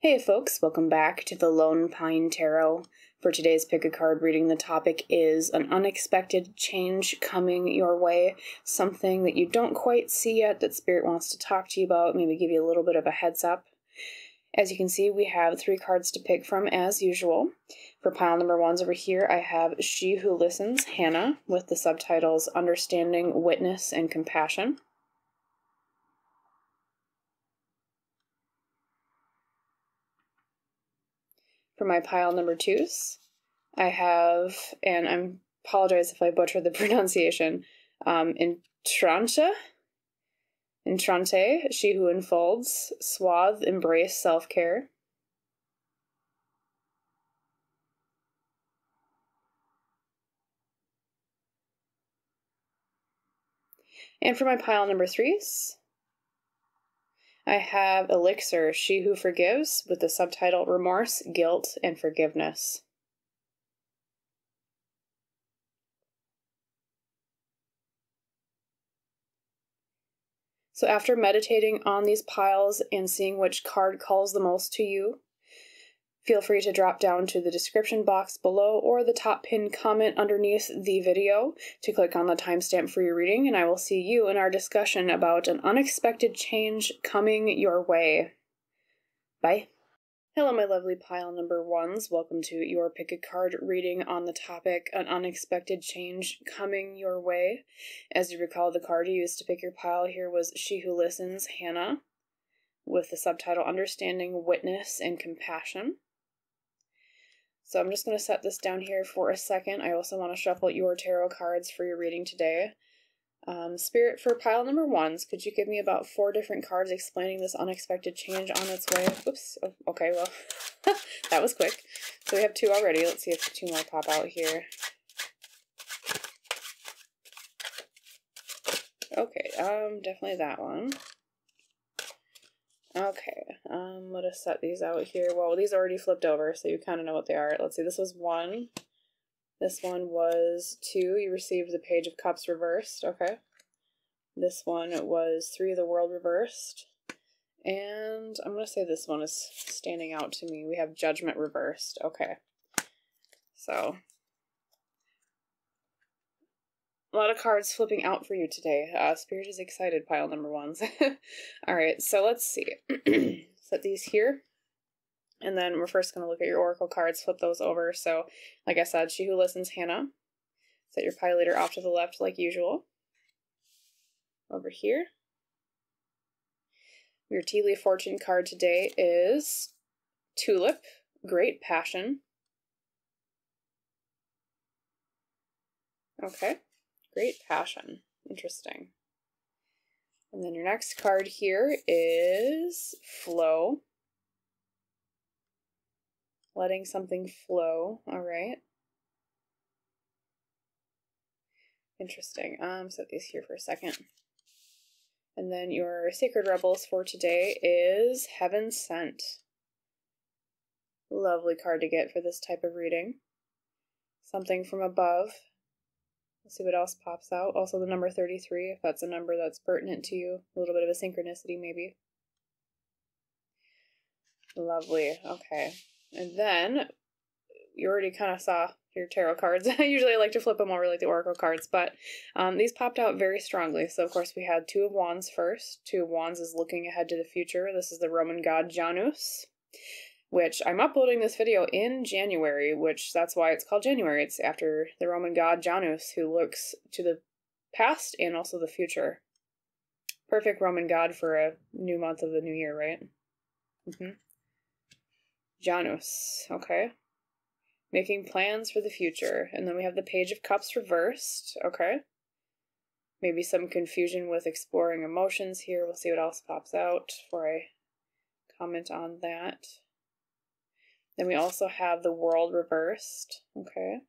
Hey folks, welcome back to the Lone Pine Tarot. For today's pick a card reading, the topic is an unexpected change coming your way, something that you don't quite see yet that Spirit wants to talk to you about, maybe give you a little bit of a heads up. As you can see, we have 3 cards to pick from as usual. For pile number 1s over here, I have She Who Listens, Hannah, with the subtitles Understanding, Witness, and Compassion. For my pile number 2s, I have, and I apologize if I butchered the pronunciation, Entrante, She Who Enfolds, Swathe, Embrace, Self-Care. And for my pile number 3s, I have Elixir, She Who Forgives, with the subtitle Remorse, Guilt, and Forgiveness. So after meditating on these piles and seeing which card calls the most to you, feel free to drop down to the description box below or the top pinned comment underneath the video to click on the timestamp for your reading, and I will see you in our discussion about an unexpected change coming your way. Bye. Hello, my lovely pile number 1s. Welcome to your pick a card reading on the topic, an unexpected change coming your way. As you recall, the card you used to pick your pile here was She Who Listens, Hannah, with the subtitle Understanding, Witness, and Compassion. So I'm just going to set this down here for a second. I also want to shuffle your tarot cards for your reading today. Spirit, for pile number 1s, could you give me about 4 different cards explaining this unexpected change on its way? Oops. Oh, okay, well, that was quick. So we have 2 already. Let's see if 2 more pop out here. Okay, definitely that one. Okay, let us set these out here. Well, these already flipped over, so you kind of know what they are. Let's see, this was 1. This one was 2. You received the Page of Cups reversed. Okay. This one was 3 of the World reversed. And I'm going to say this one is standing out to me. We have Judgment reversed. Okay. So, a lot of cards flipping out for you today. Spirit is excited, pile number 1s. Alright, so let's see. Set these here. And then we're first going to look at your oracle cards, flip those over. So, like I said, She Who Listens, Hannah. Set your pile leader off to the left like usual. Over here. Your tea leaf fortune card today is Tulip, Great Passion. Okay, Great Passion. Interesting. And then your next card here is Flow. Letting something flow. All right. Interesting. Set these here for a second. And then your Sacred Rebels for today is Heaven Sent. Lovely card to get for this type of reading. Something from above. Let's see what else pops out. Also the number 33, if that's a number that's pertinent to you. A little bit of a synchronicity maybe. Lovely. Okay. And then you already kind of saw your tarot cards. Usually I like to flip them over like the oracle cards, but these popped out very strongly. So of course we had 2 of Wands first. 2 of Wands is looking ahead to the future. This is the Roman god Janus, which I'm uploading this video in January, which that's why it's called January. It's after the Roman god Janus, who looks to the past and also the future. Perfect Roman god for a new month of the new year, right? Janus, okay. Making plans for the future. And then we have the Page of Cups reversed. Okay. Maybe some confusion with exploring emotions here. We'll see what else pops out before I comment on that. Then we also have the World reversed. Okay.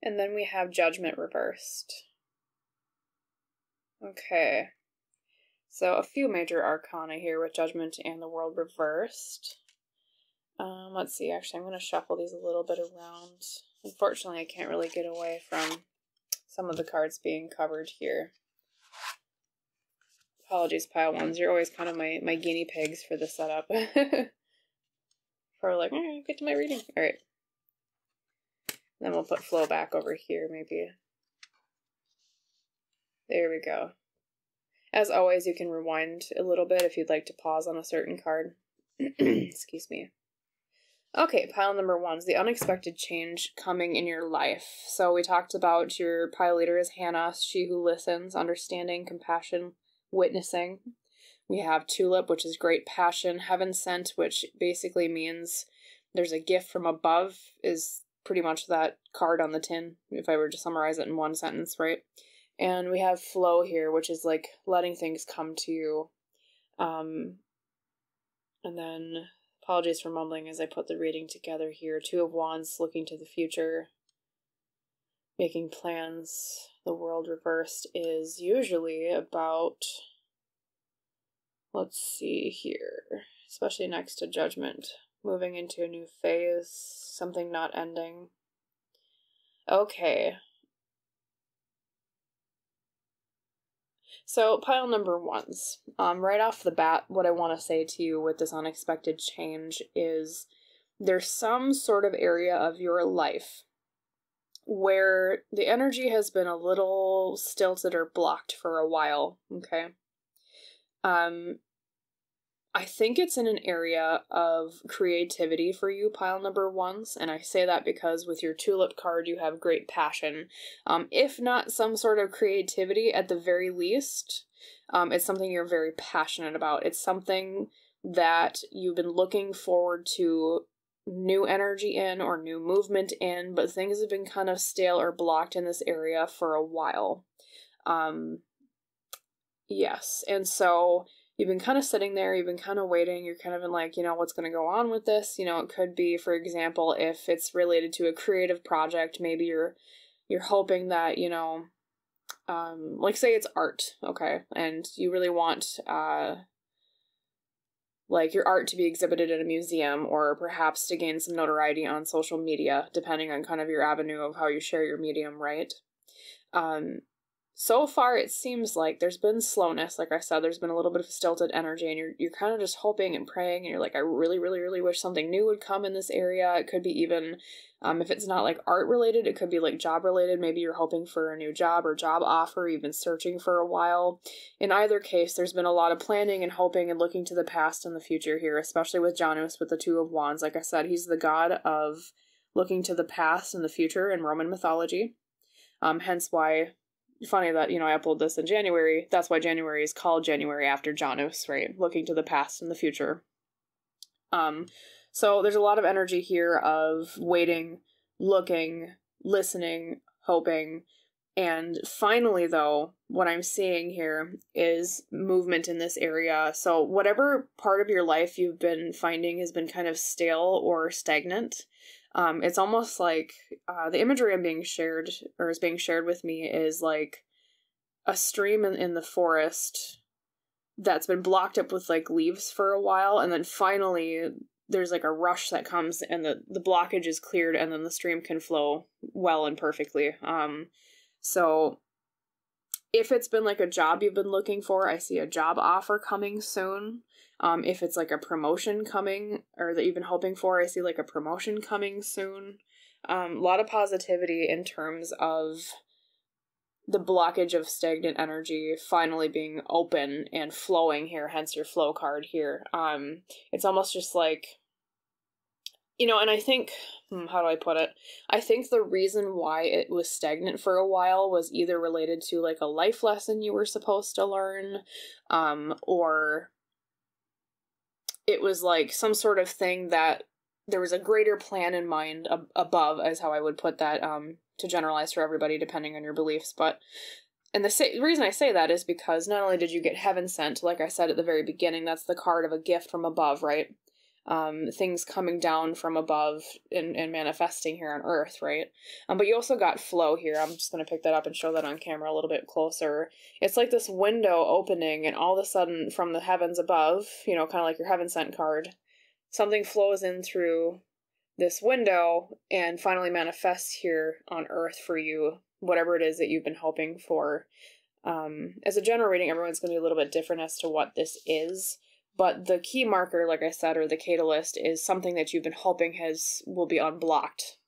And then we have Judgment reversed. Okay. So a few major arcana here with Judgment and the World reversed. Let's see, actually I'm going to shuffle these a little bit around. Unfortunately, I can't really get away from some of the cards being covered here. Apologies, pile ones. You're always kind of my guinea pigs for the setup. For like, get to my reading. All right. Then we'll put flow back over here, maybe. There we go. As always, you can rewind a little bit if you'd like to pause on a certain card. Excuse me. Okay, pile number 1 is the unexpected change coming in your life. So we talked about your pile leader is Hannah, she who listens, understanding, compassion, witnessing. We have Tulip, which is great passion. Heaven Sent, which basically means there's a gift from above, is pretty much that card on the tin, if I were to summarize it in one sentence, right? And we have Flow here, which is like letting things come to you. And then, apologies for mumbling as I put the reading together here. 2 of Wands, looking to the future, making plans. The World reversed is usually about, let's see here, especially next to Judgment, moving into a new phase, something not ending. Okay. So, pile number 1s. Right off the bat, what I want to say to you with this unexpected change is there's some sort of area of your life where the energy has been a little stilted or blocked for a while, okay? I think it's in an area of creativity for you, pile number 1s, and I say that because with your Tulip card, you have great passion. If not some sort of creativity, at the very least, it's something you're very passionate about. It's something that you've been looking forward to new energy in or new movement in, but things have been kind of stale or blocked in this area for a while. Yes, and so you've been kind of sitting there, you've been kind of waiting, you're kind of in like, what's going to go on with this? It could be, for example, if it's related to a creative project, maybe you're hoping that, like say it's art, okay, and you really want, like your art to be exhibited at a museum or perhaps to gain some notoriety on social media, depending on kind of your avenue of how you share your medium, right? So far, it seems like there's been slowness. Like I said, there's been a little bit of stilted energy, and you're kind of just hoping and praying, and you're like, I really, really, really wish something new would come in this area. It could be even, if it's not like art related, it could be like job related. Maybe you're hoping for a new job or job offer. You've been searching for a while. In either case, there's been a lot of planning and hoping and looking to the past and the future here, especially with Janus with the 2 of Wands. Like I said, he's the god of looking to the past and the future in Roman mythology. Hence why, funny that, I upload this in January. That's why January is called January after Janus, right? Looking to the past and the future. So there's a lot of energy here of waiting, looking, listening, hoping. And finally, though, what I'm seeing here is movement in this area. So whatever part of your life you've been finding has been kind of stale or stagnant, it's almost like the imagery I'm being shared, or is being shared with me, is like a stream in the forest that's been blocked up with like leaves for a while, and then finally there's like a rush that comes and the blockage is cleared, and then the stream can flow well and perfectly. So if it's been like a job you've been looking for, I see a job offer coming soon. If it's like a promotion coming, or that you've been hoping for, I see like a promotion coming soon. A lot of positivity in terms of the blockage of stagnant energy finally being open and flowing here, hence your flow card here. It's almost just like, and I think, how do I put it? I think the reason why it was stagnant for a while was either related to like a life lesson you were supposed to learn, or it was like some sort of thing that there was a greater plan in mind above, is how I would put that, to generalize for everybody depending on your beliefs. But, and the reason I say that is because not only did you get Heaven Sent, like I said at the very beginning, that's the card of a gift from above, right? Things coming down from above and manifesting here on Earth, right? But you also got Flow here. I'm just going to pick that up and show that on camera a little bit closer. It's like this window opening, and all of a sudden from the heavens above, kind of like your Heaven Sent card, something flows in through this window and finally manifests here on Earth for you, whatever it is that you've been hoping for. As a general reading, everyone's going to be a little bit different as to what this is. But the key marker, like I said, or the catalyst, is something that you've been hoping will be unblocked.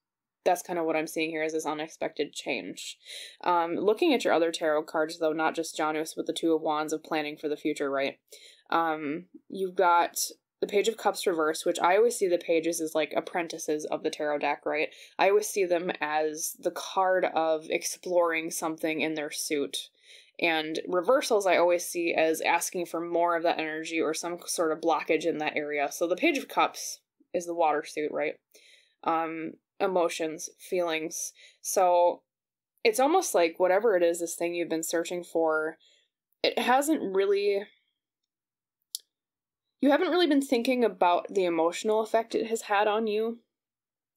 That's kind of what I'm seeing here, is this unexpected change. Looking at your other tarot cards, though, not just Janus with the Two of Wands of planning for the future, right? You've got the Page of Cups reversed, which I always see the pages as like apprentices of the tarot deck, right? I always see them as the card of exploring something in their suit. And reversals I always see as asking for more of that energy or some sort of blockage in that area. So the Page of Cups is the water suit, right? Emotions, feelings. So it's almost like whatever it is, this thing you've been searching for, you haven't really been thinking about the emotional effect it has had on you.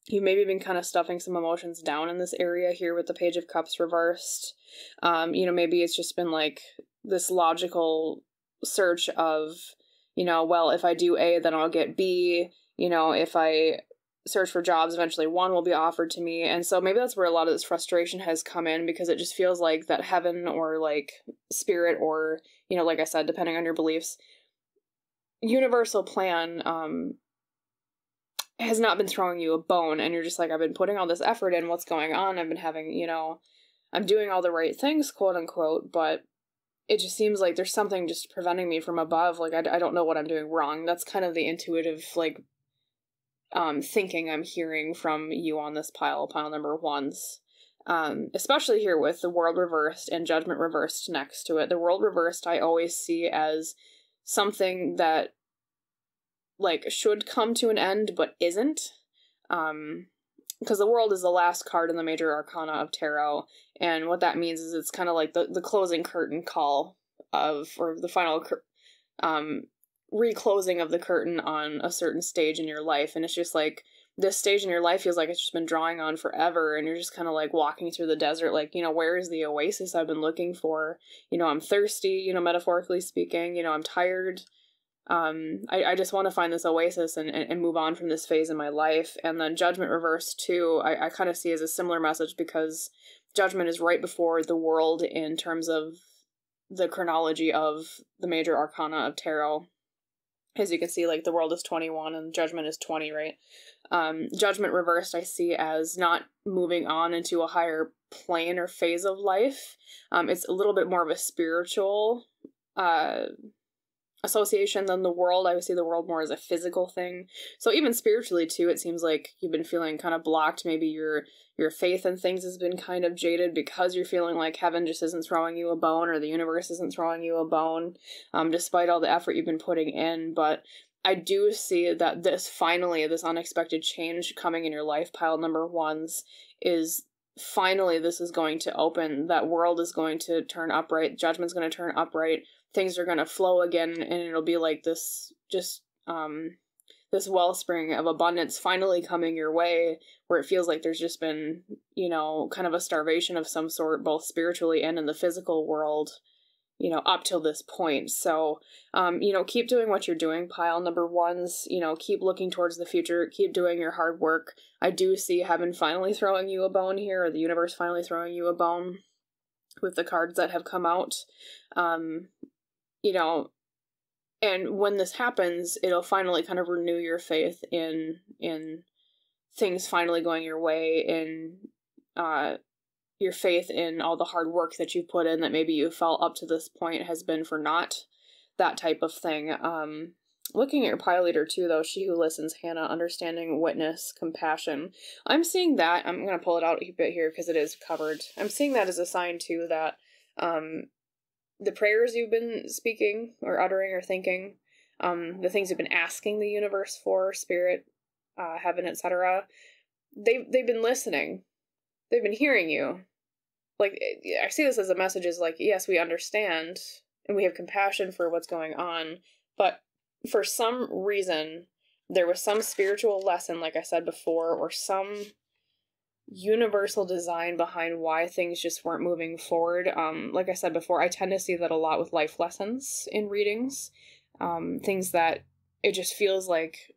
You've maybe been kind of stuffing some emotions down in this area here with the Page of Cups reversed. Maybe it's just been like this logical search of, well, if I do A, then I'll get B. If I search for jobs, eventually one will be offered to me. And so maybe that's where a lot of this frustration has come in, because it just feels like that heaven or like spirit or, like I said, depending on your beliefs, universal plan has not been throwing you a bone, and you're just like, I've been putting all this effort in, what's going on? I've been having, I'm doing all the right things, quote unquote, but it just seems like there's something just preventing me from above. Like, I don't know what I'm doing wrong. That's kind of the intuitive, like, thinking I'm hearing from you on this pile number ones. Especially here with the World reversed and Judgment reversed next to it. The World reversed I always see as something that like should come to an end but isn't, because the World is the last card in the major arcana of tarot, and what that means is it's kind of like the closing curtain call or the final reclosing of the curtain on a certain stage in your life. And it's just like this stage in your life feels like it's just been drawing on forever, and you're just kind of like walking through the desert, like, where is the oasis I've been looking for? I'm thirsty, metaphorically speaking, I'm tired. I just want to find this oasis and move on from this phase in my life. And then Judgment reversed too, I kind of see as a similar message, because Judgment is right before the World in terms of the chronology of the major arcana of tarot. As you can see, like, the World is 21 and Judgment is 20, right? Judgment reversed I see as not moving on into a higher plane or phase of life. It's a little bit more of a spiritual association than the World. I would see the World more as a physical thing. So even spiritually too, it seems like you've been feeling kind of blocked. Maybe your faith in things has been kind of jaded, because you're feeling like heaven just isn't throwing you a bone, or the universe isn't throwing you a bone, despite all the effort you've been putting in. But I do see that this unexpected change coming in your life, pile number ones, is finally this is going to open. That World is going to turn upright. Judgment's going to turn upright. Things are going to flow again, and it'll be like this this wellspring of abundance finally coming your way, where it feels like there's just been, kind of a starvation of some sort, both spiritually and in the physical world, up till this point. So, keep doing what you're doing, pile number ones, keep looking towards the future, keep doing your hard work. I do see heaven finally throwing you a bone here, or the universe finally throwing you a bone with the cards that have come out. And when this happens, it'll finally kind of renew your faith in things finally going your way, in your faith in all the hard work that you've put in that maybe you felt up to this point has been for naught, that type of thing. Looking at your pile leader too, though, She Who Listens, Hannah, understanding, witness, compassion. I'm seeing that, I'm going to pull it out a bit here because it is covered. I'm seeing that as a sign too that the prayers you've been speaking or uttering or thinking, the things you've been asking the universe for, spirit, heaven, etc., they've been listening. They've been hearing you. Like, I see this as a message is like, yes, we understand and we have compassion for what's going on, but for some reason, there was some spiritual lesson, like I said before, or some universal design behind why things just weren't moving forward. Like I said before, I tend to see that a lot with life lessons in readings. Things that it just feels like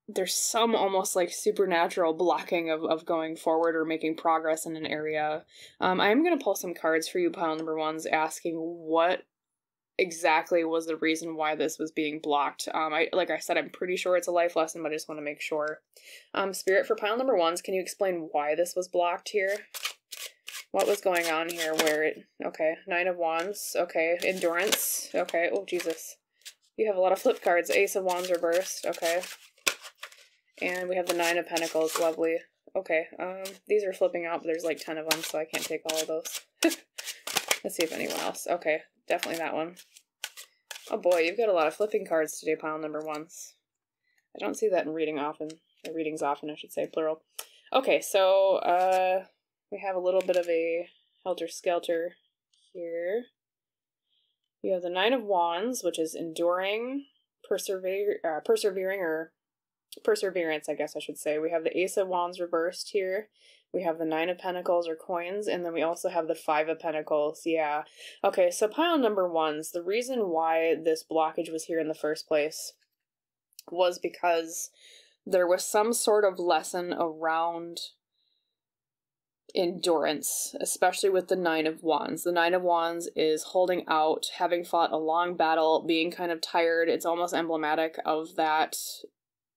there's some almost like supernatural blocking of going forward or making progress in an area. I'm going to pull some cards for you, pile number ones, asking what exactly was the reason why this was being blocked. Like I said, I'm pretty sure it's a life lesson, but I just want to make sure. Spirit, for pile number ones, can you explain why this was blocked here? What was going on here where it... Okay, Nine of Wands. Okay, Endurance. Okay, oh, Jesus. You have a lot of flip cards. Ace of Wands reversed. Okay. And we have the Nine of Pentacles. Lovely. Okay, these are flipping out, but there's like 10 of them, so I can't take all of those. Let's see if anyone else... Okay, definitely that one. Oh boy, you've got a lot of flipping cards today, pile number ones. I don't see that in readings often, I should say, plural. Okay, so, we have a little bit of a helter-skelter here. You have the Nine of Wands, which is enduring, persevering, or perseverance, I guess I should say. We have the Ace of Wands reversed here. We have the Nine of Pentacles, or coins, and then we also have the Five of Pentacles. Yeah. Okay, so pile number ones, the reason why this blockage was here in the first place was because there was some sort of lesson around endurance, especially with the Nine of Wands. The Nine of Wands is holding out, having fought a long battle, being kind of tired. It's almost emblematic of that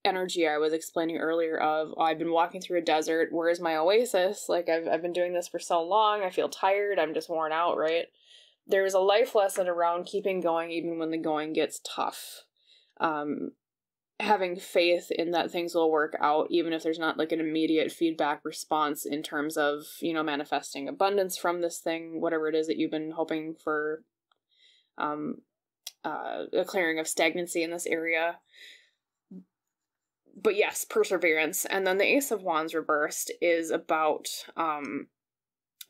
energy I was explaining earlier of, oh, I've been walking through a desert, where's my oasis? Like, I've been doing this for so long, I feel tired, I'm just worn out, right? There's a life lesson around keeping going even when the going gets tough. Having faith in that things will work out, even if there's not like an immediate feedback response in terms of, you know, manifesting abundance from this thing, whatever it is that you've been hoping for, a clearing of stagnancy in this area. But yes, perseverance. And then the Ace of Wands reversed is about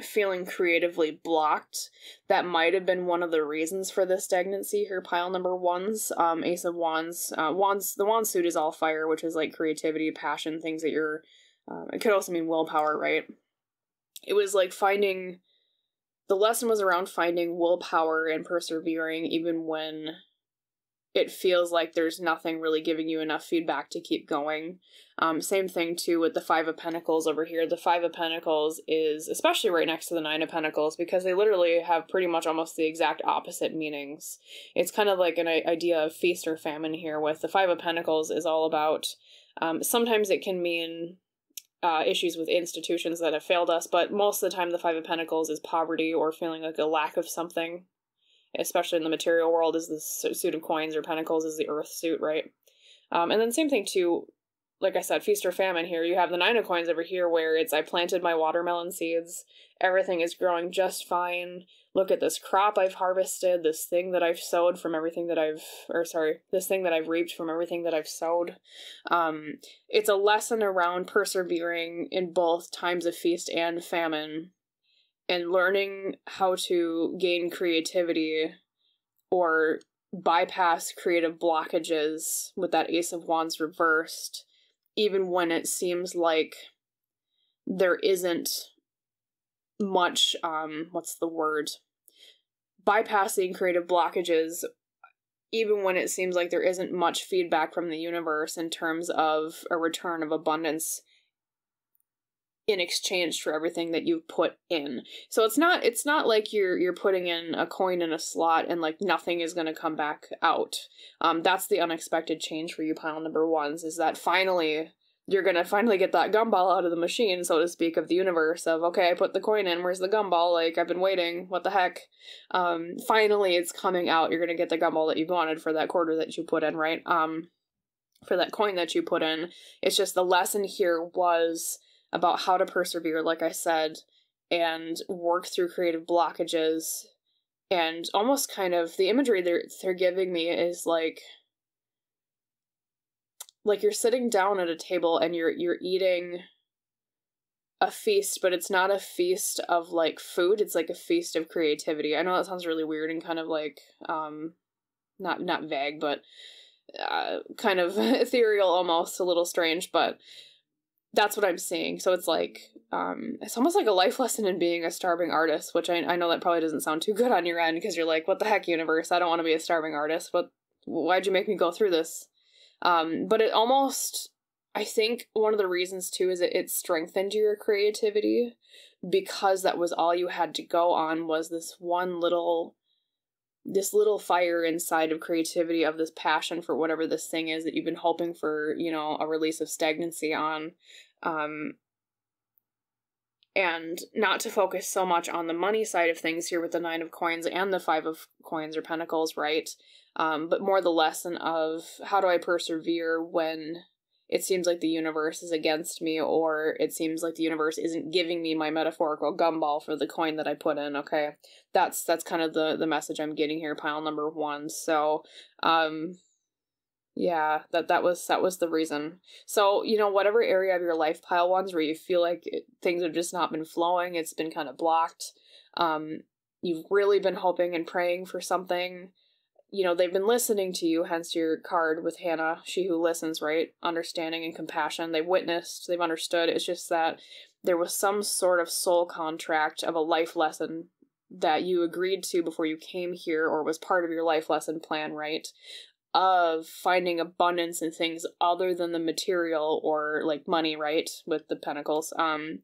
feeling creatively blocked. That might have been one of the reasons for this stagnancy here, pile number ones. Ace of Wands. The wand suit is all fire, which is like creativity, passion, things that you're... it could also mean willpower, right? It was like finding... The lesson was around finding willpower and persevering even when it feels like there's nothing really giving you enough feedback to keep going. Same thing too with the Five of Pentacles over here. The Five of Pentacles is especially right next to the Nine of Pentacles because they literally have pretty much almost the exact opposite meanings. It's kind of like an idea of feast or famine here with the Five of Pentacles is all about, sometimes it can mean issues with institutions that have failed us, but most of the time the Five of Pentacles is poverty or feeling like a lack of something. Especially in the material world is the suit of coins, or pentacles is the earth suit, right? And then same thing too, like I said, feast or famine here. You have the Nine of Coins over here where it's, I planted my watermelon seeds. Everything is growing just fine. Look at this crop I've harvested, this thing that I've sowed from everything that this thing that I've reaped from everything that I've sowed. It's a lesson around persevering in both times of feast and famine, and learning how to gain creativity or bypass creative blockages with that Ace of Wands reversed, even when it seems like there isn't much, bypassing creative blockages, even when it seems like there isn't much feedback from the universe in terms of a return of abundance in exchange for everything that you've put in. So it's not like you're putting in a coin in a slot and like nothing is going to come back out. That's the unexpected change for you, pile number ones, is that finally you're going to finally get that gumball out of the machine, so to speak, of the universe of, okay, I put the coin in, where's the gumball? Like, I've been waiting, what the heck? Finally it's coming out. You're going to get the gumball that you've wanted for that quarter that you put in, right? For that coin that you put in. It's just the lesson here was about how to persevere, like I said, and work through creative blockages, and almost kind of the imagery they're giving me is like you're sitting down at a table and you're eating a feast, but it's not a feast of like food, it's like a feast of creativity. I know that sounds really weird and kind of like not vague, but kind of ethereal, almost a little strange, but that's what I'm seeing. So it's like, it's almost like a life lesson in being a starving artist, which I know that probably doesn't sound too good on your end, because you're like, what the heck, universe? I don't want to be a starving artist. Why'd you make me go through this? But it almost I think one of the reasons too is it strengthened your creativity, because that was all you had to go on, was this little fire inside of creativity, of this passion for whatever this thing is that you've been hoping for, you know, a release of stagnancy on. And not to focus so much on the money side of things here with the 9 of Coins and the 5 of Coins or Pentacles, right? But more the lesson of, how do I persevere when it seems like the universe is against me, or it seems like the universe isn't giving me my metaphorical gumball for the coin that I put in, okay? That's kind of the message I'm getting here, pile number 1. So, yeah, that was the reason. So, you know, whatever area of your life, pile 1s, where you feel like things have just not been flowing, it's been kind of blocked, you've really been hoping and praying for something, you know, they've been listening to you, hence your card with Hannah, she who listens, right? Understanding and compassion. They've witnessed, they've understood. It's just that there was some sort of soul contract of a life lesson that you agreed to before you came here, or was part of your life lesson plan, right? Of finding abundance in things other than the material, or like money, right? With the Pentacles. And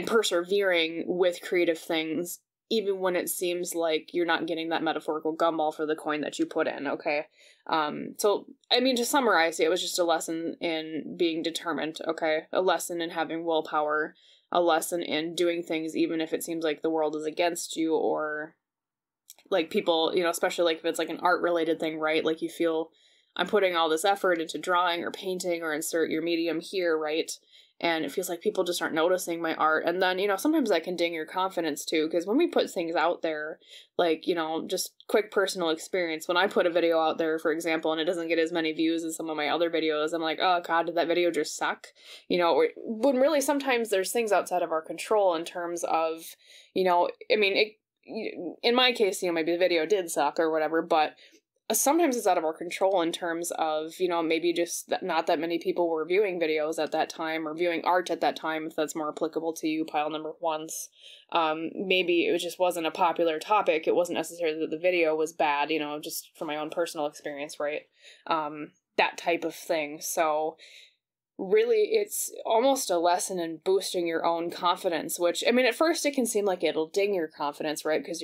persevering with creative things, even when it seems like you're not getting that metaphorical gumball for the coin that you put in, okay? So, I mean, to summarize, it was just a lesson in being determined, okay? A lesson in having willpower, a lesson in doing things even if it seems like the world is against you, or like people, you know, especially like if it's like an art-related thing, right? Like you feel, I'm putting all this effort into drawing or painting, or insert your medium here, right? And it feels like people just aren't noticing my art. And then, you know, sometimes that can ding your confidence too, because when we put things out there, like, you know, just quick personal experience, when I put a video out there, for example, and it doesn't get as many views as some of my other videos, I'm like, oh god, did that video just suck? You know, or, when really sometimes there's things outside of our control in terms of, you know, I mean, in my case, you know, maybe the video did suck or whatever, but sometimes it's out of our control in terms of, you know, maybe just not that many people were viewing videos at that time, or viewing art at that time, if that's more applicable to you, pile number 1s. Maybe it just wasn't a popular topic. It wasn't necessarily that the video was bad, you know, just from my own personal experience, right? That type of thing. So really, it's almost a lesson in boosting your own confidence, which, I mean, at first it can seem like it'll ding your confidence, right? Because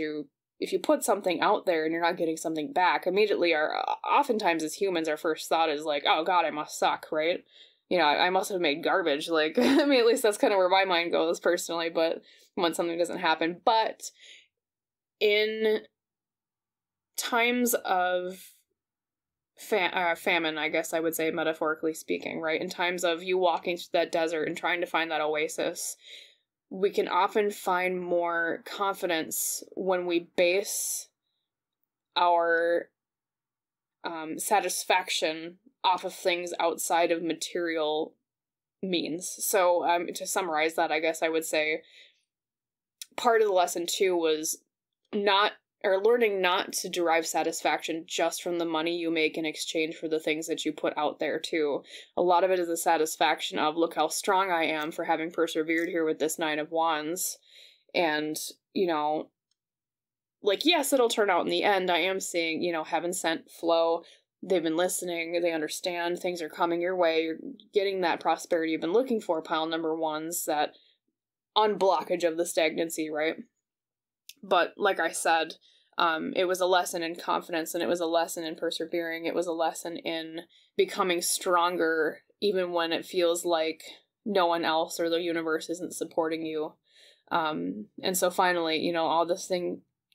if you put something out there and you're not getting something back, immediately, oftentimes as humans, our first thought is like, oh god, I must suck, right? You know, I must have made garbage. Like, I mean, at least that's kind of where my mind goes personally, but when something doesn't happen. But in times of famine, I guess I would say, metaphorically speaking, right? In times of you walking through that desert and trying to find that oasis, we can often find more confidence when we base our satisfaction off of things outside of material means. So to summarize that, I guess I would say part of the lesson too was learning not to derive satisfaction just from the money you make in exchange for the things that you put out there too. A lot of it is the satisfaction of, look how strong I am for having persevered here with this 9 of Wands. And, you know, like, yes, it'll turn out in the end. I am seeing, you know, heaven sent flow. They've been listening. They understand things are coming your way. You're getting that prosperity you've been looking for, pile number 1s, that unblockage of the stagnancy, right? But like I said, it was a lesson in confidence, and it was a lesson in persevering. It was a lesson in becoming stronger, even when it feels like no one else or the universe isn't supporting you. And so finally, you know, all this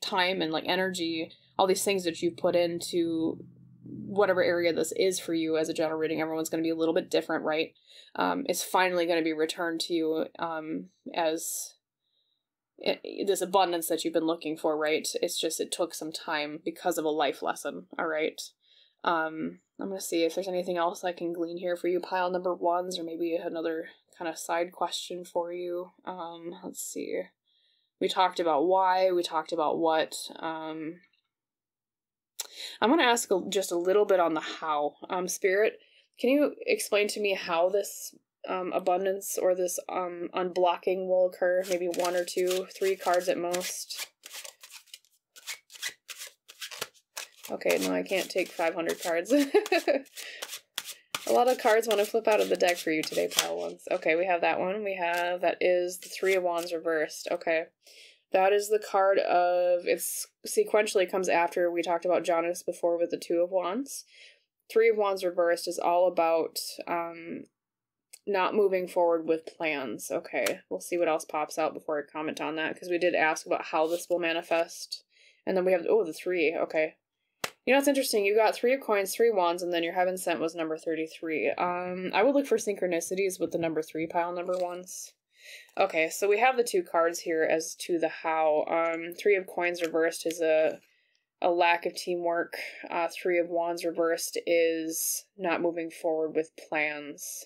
time and like energy, all these things that you put into whatever area this is for you as a general reading, everyone's going to be a little bit different, right? It's finally going to be returned to you as this abundance that you've been looking for, right? It's just, it took some time because of a life lesson, all right? I'm going to see if there's anything else I can glean here for you, pile number 1s, or maybe another kind of side question for you. Let's see. We talked about why, we talked about what. I'm going to ask just a little bit on the how. Spirit, can you explain to me how this abundance or this unblocking will occur? Maybe 1 or 2, 3 cards at most. Okay, no, I can't take 500 cards. A lot of cards want to flip out of the deck for you today, pile ones. Okay, we have that one. That is the Three of Wands reversed. Okay. That is the card of, it's sequentially comes after we talked about Janus before with the Two of Wands. Three of Wands reversed is all about not moving forward with plans. Okay, we'll see what else pops out before I comment on that, because we did ask about how this will manifest. And then we have, the three. Okay. You know, it's interesting. You got Three of Coins, Three Wands, and then your Heaven Sent was number 33. I would look for synchronicities with the number 3 pile number ones. Okay, so we have the two cards here as to the how. Three of Coins reversed is a lack of teamwork. Three of Wands reversed is not moving forward with plans.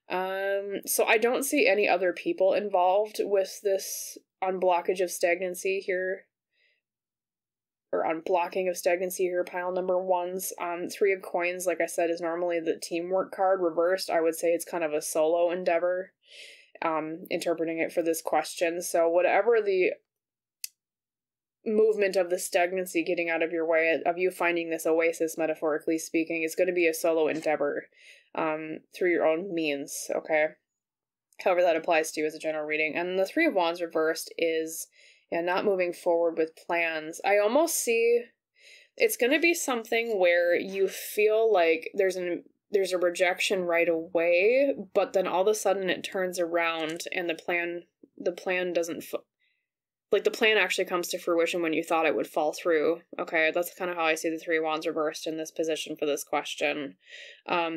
So I don't see any other people involved with this unblockage of stagnancy here. Or unblocking of stagnancy here, pile number ones. Three of Coins, like I said, is normally the teamwork card. Reversed, I would say it's kind of a solo endeavor, interpreting it for this question. So whatever the movement of the stagnancy getting out of your way, of you finding this oasis, metaphorically speaking, is going to be a solo endeavor through your own means, okay? However that applies to you as a general reading. And the Three of Wands reversed is not moving forward with plans. I almost see it's going to be something where you feel like there's a rejection right away, but then all of a sudden it turns around and the plan doesn't the plan actually comes to fruition when you thought it would fall through. Okay, that's kind of how I see the Three of Wands reversed in this position for this question.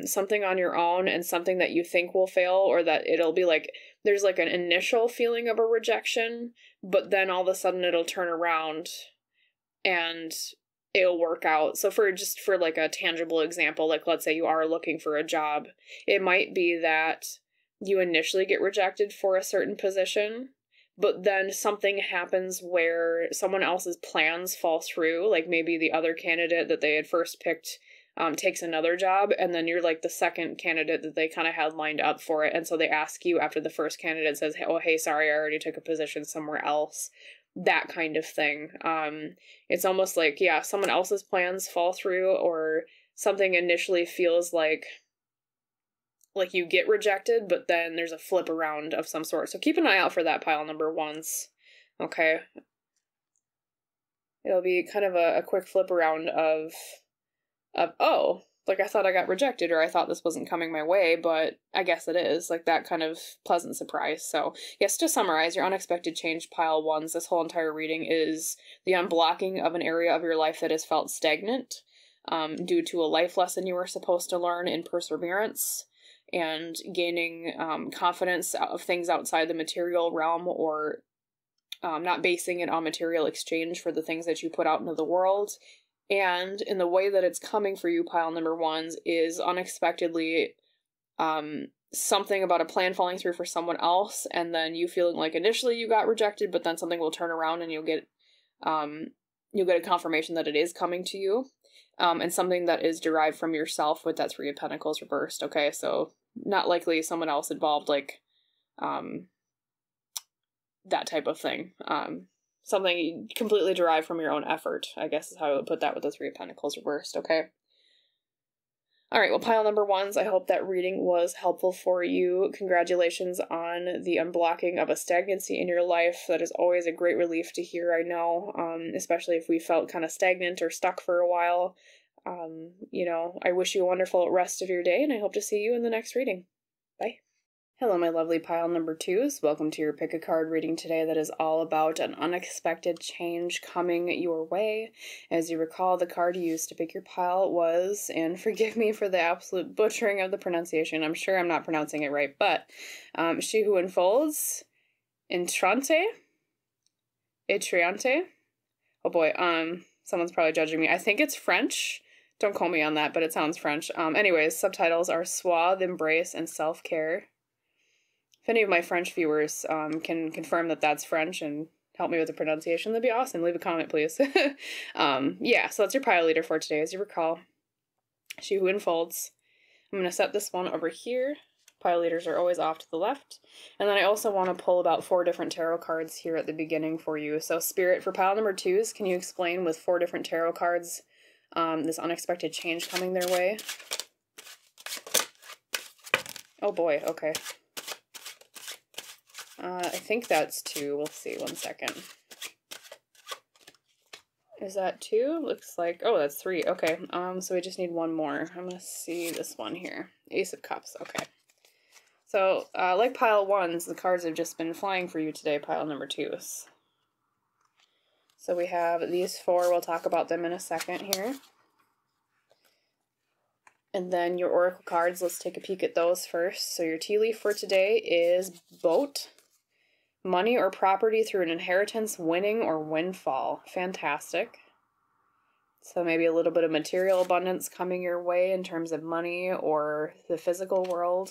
Something on your own and something that you think will fail, or that it'll be like, there's like an initial feeling of a rejection, but then all of a sudden it'll turn around and it'll work out. So for like a tangible example, like let's say you are looking for a job, it might be that you initially get rejected for a certain position, but then something happens where someone else's plans fall through. Like maybe the other candidate that they had first picked takes another job, and then you're like the second candidate that they kind of had lined up for it. And so they ask you after the first candidate says, oh, hey, sorry, I already took a position somewhere else. That kind of thing. It's almost like, yeah, someone else's plans fall through, or something initially feels like you get rejected, but then there's a flip around of some sort. So keep an eye out for that, pile number ones. Okay. It'll be kind of a quick flip around of, oh, like I thought I got rejected, or I thought this wasn't coming my way, but I guess it is. Like that kind of pleasant surprise. So yes, to summarize, your unexpected change, pile ones, this whole entire reading is the unblocking of an area of your life that has felt stagnant due to a life lesson you were supposed to learn in perseverance, and gaining confidence of things outside the material realm, or not basing it on material exchange for the things that you put out into the world. And in the way that it's coming for you, pile number ones, is unexpectedly something about a plan falling through for someone else, and then you feeling like initially you got rejected, but then something will turn around and you'll get a confirmation that it is coming to you. And something that is derived from yourself with that Three of Pentacles reversed. Okay, so not likely someone else involved, like that type of thing. Something completely derived from your own effort, I guess is how I would put that with the Three of Pentacles reversed. Okay. All right, well, pile number ones, I hope that reading was helpful for you. Congratulations on the unblocking of a stagnancy in your life. That is always a great relief to hear, I know, especially if we felt kind of stagnant or stuck for a while. I wish you a wonderful rest of your day, and I hope to see you in the next reading. Bye. Hello, my lovely pile number twos. Welcome to your pick a card reading today that is all about an unexpected change coming your way. As you recall, the card you used to pick your pile was, and forgive me for the absolute butchering of the pronunciation, I'm sure I'm not pronouncing it right, but She Who Enfolds, Entrante. Oh boy, someone's probably judging me. I think it's French. Don't quote me on that, but it sounds French. Anyways, subtitles are Suave Embrace and Self-Care. If any of my French viewers can confirm that that's French and help me with the pronunciation, that'd be awesome. Leave a comment, please. Yeah, so that's your pile leader for today. As you recall, She Who Enfolds. I'm going to set this one over here. Pile leaders are always off to the left. And then I also want to pull about 4 different tarot cards here at the beginning for you. So Spirit, for pile number twos, can you explain with 4 different tarot cards this unexpected change coming their way. Oh boy, okay. I think that's 2. We'll see, 1 second. Is that 2? Looks like, oh, that's 3. Okay, so we just need 1 more. I'm gonna see this one here. Ace of Cups, okay. So, like pile 1s, the cards have just been flying for you today, pile number 2s. So we have these 4, we'll talk about them in a second here. And then your oracle cards, let's take a peek at those first. So your tea leaf for today is boat, money or property through an inheritance, winning or windfall. Fantastic. So maybe a little bit of material abundance coming your way in terms of money or the physical world.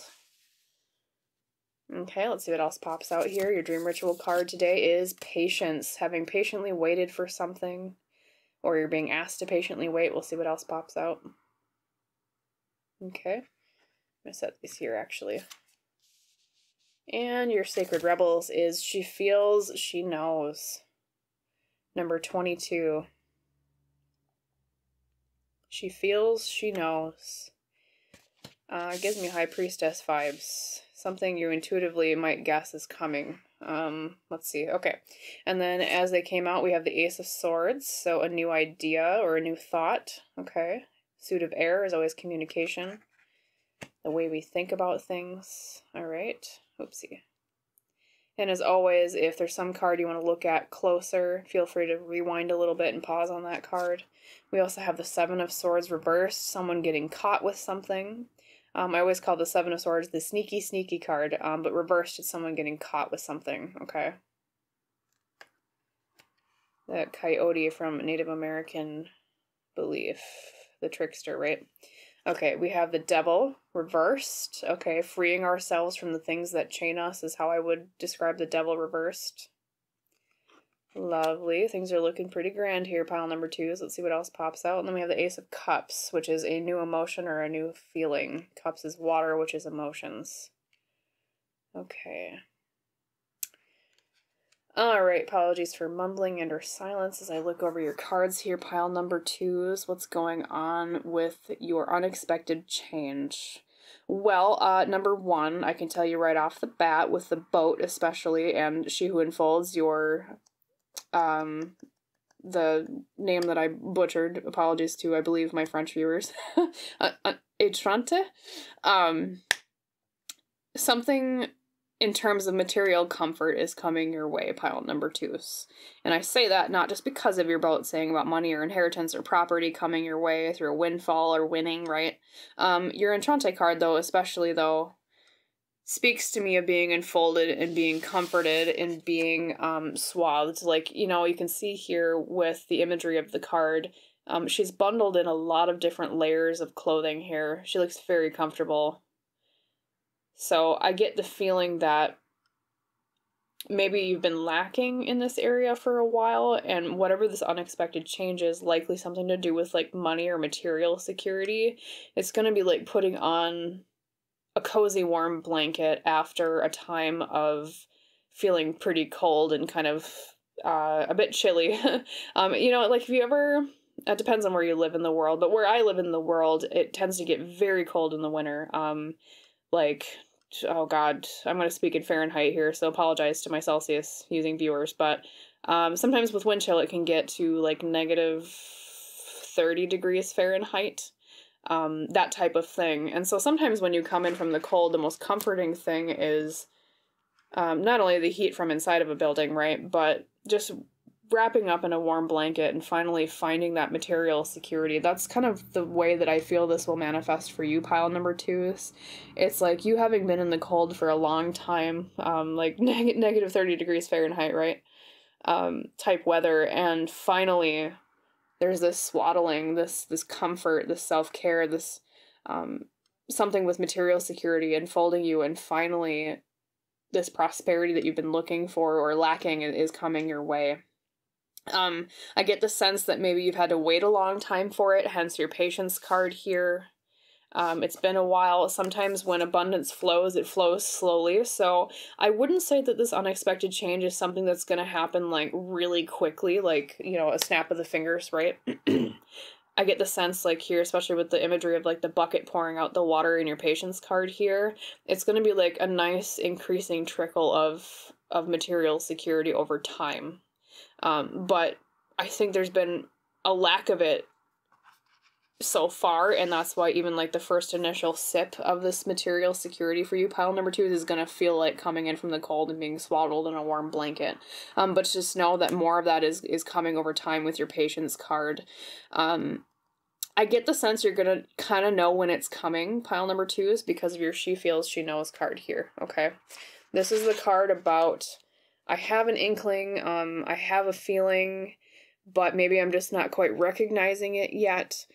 Okay, let's see what else pops out here. Your dream ritual card today is patience, having patiently waited for something, or you're being asked to patiently wait. We'll see what else pops out. Okay, I'm going to set these here actually. And your Sacred Rebels is She Feels, She Knows. Number 22. She feels, she knows. Gives me High Priestess vibes. Something you intuitively might guess is coming. Let's see. Okay. And then as they came out, we have the Ace of Swords. So a new idea or a new thought. Okay. Suit of Air is always communication. The way we think about things. All right. Oopsie. And as always, if there's some card you want to look at closer, feel free to rewind a little bit and pause on that card. We also have the Seven of Swords reversed, someone getting caught with something. I always call the Seven of Swords the sneaky, sneaky card, but reversed it's someone getting caught with something, okay? That coyote from Native American belief, the trickster, right? Okay, we have the Devil reversed. Okay, freeing ourselves from the things that chain us is how I would describe the Devil reversed. Lovely. Things are looking pretty grand here, pile number 2s. Let's see what else pops out. And then we have the Ace of Cups, which is a new emotion or a new feeling. Cups is water, which is emotions. Okay. Alright, apologies for mumbling and or silence as I look over your cards here, pile number 2s. What's going on with your unexpected change? Well, number 1, I can tell you right off the bat, with the boat especially, and She Who Enfolds, your, the name that I butchered, apologies to, I believe, my French viewers, Etrante, something in terms of material comfort is coming your way, pile number 2s. And I say that not just because of your boat saying about money or inheritance or property coming your way through a windfall or winning, right? Your Entrante card, though, especially, though, speaks to me of being enfolded and being comforted and being swathed. Like, you know, you can see here with the imagery of the card, she's bundled in a lot of different layers of clothing here. She looks very comfortable. So I get the feeling that maybe you've been lacking in this area for a while, and whatever this unexpected change is, likely something to do with like money or material security. It's going to be like putting on a cozy warm blanket after a time of feeling pretty cold and kind of a bit chilly. You know, like if you ever, it depends on where you live in the world, but where I live in the world, it tends to get very cold in the winter. Like, oh god, I'm going to speak in Fahrenheit here, so apologize to my Celsius using viewers, but sometimes with wind chill it can get to like negative 30 degrees Fahrenheit, that type of thing. And so sometimes when you come in from the cold, the most comforting thing is not only the heat from inside of a building, right, but just wrapping up in a warm blanket and finally finding that material security. That's kind of the way that I feel this will manifest for you, pile number 2s. It's like you having been in the cold for a long time, like negative 30 degrees Fahrenheit, right? Type weather, and finally there's this swaddling, this comfort, this self-care, this something with material security enfolding you, and finally this prosperity that you've been looking for or lacking is coming your way. I get the sense that maybe you've had to wait a long time for it, hence your patience card here. It's been a while. Sometimes when abundance flows, it flows slowly. So I wouldn't say that this unexpected change is something that's going to happen like really quickly, like, you know, a snap of the fingers, right? I get the sense, like, here, especially with the imagery of, like, the bucket pouring out the water in your patience card here, it's going to be, like, a nice increasing trickle of material security over time. But I think there's been a lack of it so far, and that's why even, like, the first initial sip of this material security for you, pile number 2, is going to feel like coming in from the cold and being swaddled in a warm blanket. But just know that more of that is coming over time with your patience card. I get the sense you're going to kind of know when it's coming, pile number 2, is because of your She Feels, She Knows card here, okay? This is the card about, I have an inkling, I have a feeling, but maybe I'm just not quite recognizing it yet.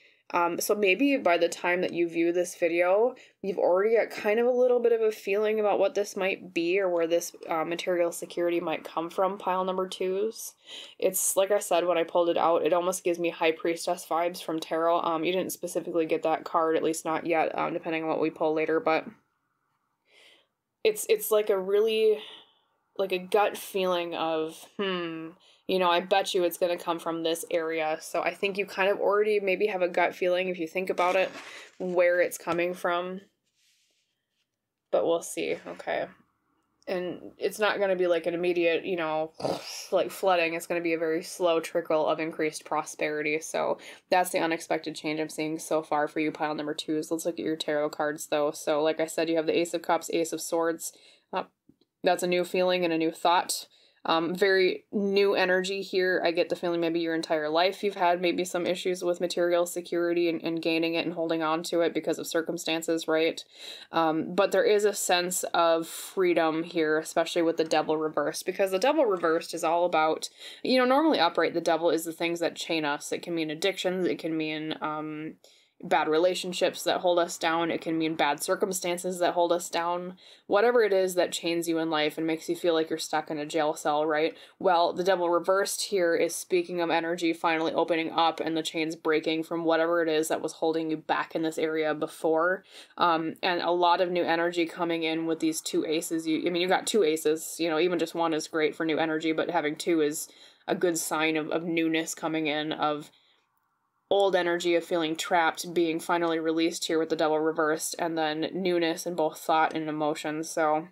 So maybe by the time that you view this video, you've already got kind of a little bit of a feeling about what this might be, or where this material security might come from, pile number 2s. It's, like I said, when I pulled it out, it almost gives me High Priestess vibes from tarot. You didn't specifically get that card, at least not yet, depending on what we pull later, but it's like a really, like a gut feeling of, you know, I bet you it's going to come from this area. So I think you kind of already maybe have a gut feeling, if you think about it, where it's coming from. But we'll see, okay? And it's not going to be like an immediate, you know, like flooding. It's going to be a very slow trickle of increased prosperity. So that's the unexpected change I'm seeing so far for you, pile number 2s. Let's look at your tarot cards, though. So like I said, you have the Ace of Cups, Ace of Swords. That's a new feeling and a new thought. Very new energy here. I get the feeling maybe your entire life you've had maybe some issues with material security and gaining it and holding on to it because of circumstances, right? But there is a sense of freedom here, especially with the Devil reversed, because the Devil reversed is all about, you know, normally upright, the Devil is the things that chain us. It can mean addictions, it can mean bad relationships that hold us down, it can mean bad circumstances that hold us down, whatever it is that chains you in life and makes you feel like you're stuck in a jail cell, right? Well, the Devil reversed here is speaking of energy finally opening up and the chains breaking from whatever it is that was holding you back in this area before. And a lot of new energy coming in with these 2 aces. I mean, you got 2 aces, you know, even just 1 is great for new energy, but having 2 is a good sign of newness coming in, of old energy of feeling trapped being finally released here with the Devil reversed, and then newness in both thought and emotion. So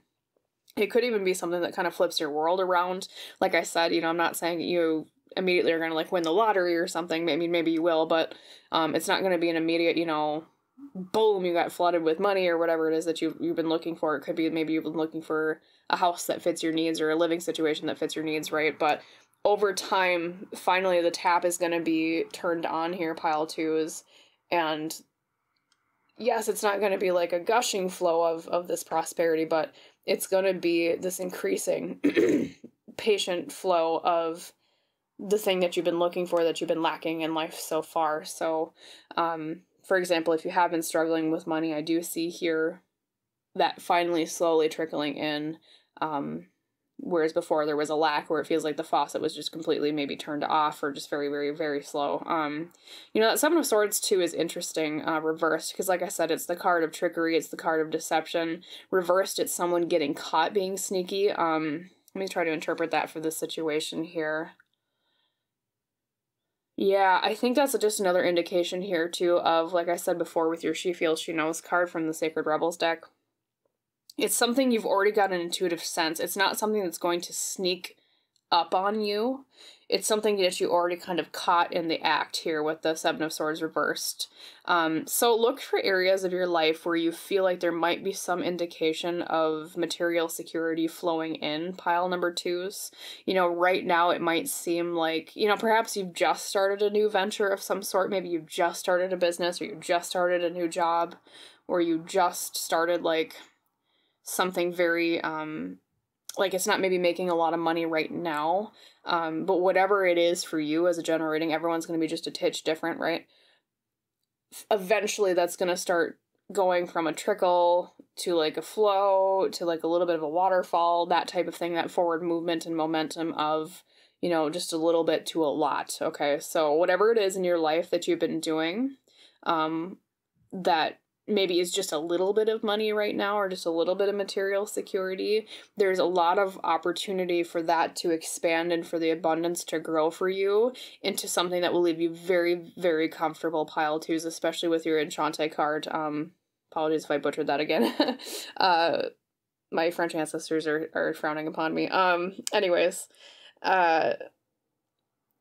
it could even be something that kind of flips your world around. Like I said, you know, I'm not saying you immediately are going to like win the lottery or something. I mean, maybe you will, but it's not going to be an immediate, you know, boom, you got flooded with money or whatever it is that you've been looking for. It could be maybe you've been looking for a house that fits your needs or a living situation that fits your needs, right? But over time, finally the tap is going to be turned on here, pile 2s, and yes, it's not going to be like a gushing flow of this prosperity, but it's going to be this increasing patient flow of the thing that you've been looking for, that you've been lacking in life so far. So, for example, if you have been struggling with money, I do see here that finally slowly trickling in, whereas before there was a lack where it feels like the faucet was just completely maybe turned off or just very, very, very slow. You know, that Seven of Swords too is interesting, reversed, because like I said, it's the card of trickery, it's the card of deception. Reversed, it's someone getting caught being sneaky. Let me try to interpret that for this situation here. Yeah, I think that's just another indication here too of, like I said before, with your She Feels, She Knows card from the Sacred Rebels deck. It's something you've already got an intuitive sense. It's not something that's going to sneak up on you. It's something that you already kind of caught in the act here with the Seven of Swords reversed. So look for areas of your life where you feel like there might be some indication of material security flowing in, pile number 2s. You know, right now it might seem like, you know, perhaps you've just started a new venture of some sort. Maybe you've just started a business, or you just started a new job, or you just started like something very, like it's not maybe making a lot of money right now, but whatever it is for you as a generating, everyone's going to be just a titch different, right? Eventually that's going to start going from a trickle to like a flow to like a little bit of a waterfall, that type of thing, that forward movement and momentum of, you know, just a little bit to a lot. Okay, so whatever it is in your life that you've been doing, that maybe is just a little bit of money right now or just a little bit of material security, there's a lot of opportunity for that to expand and for the abundance to grow for you into something that will leave you very, very comfortable, pile twos, especially with your Enchante card. Apologies if I butchered that again. My French ancestors are frowning upon me. Anyways,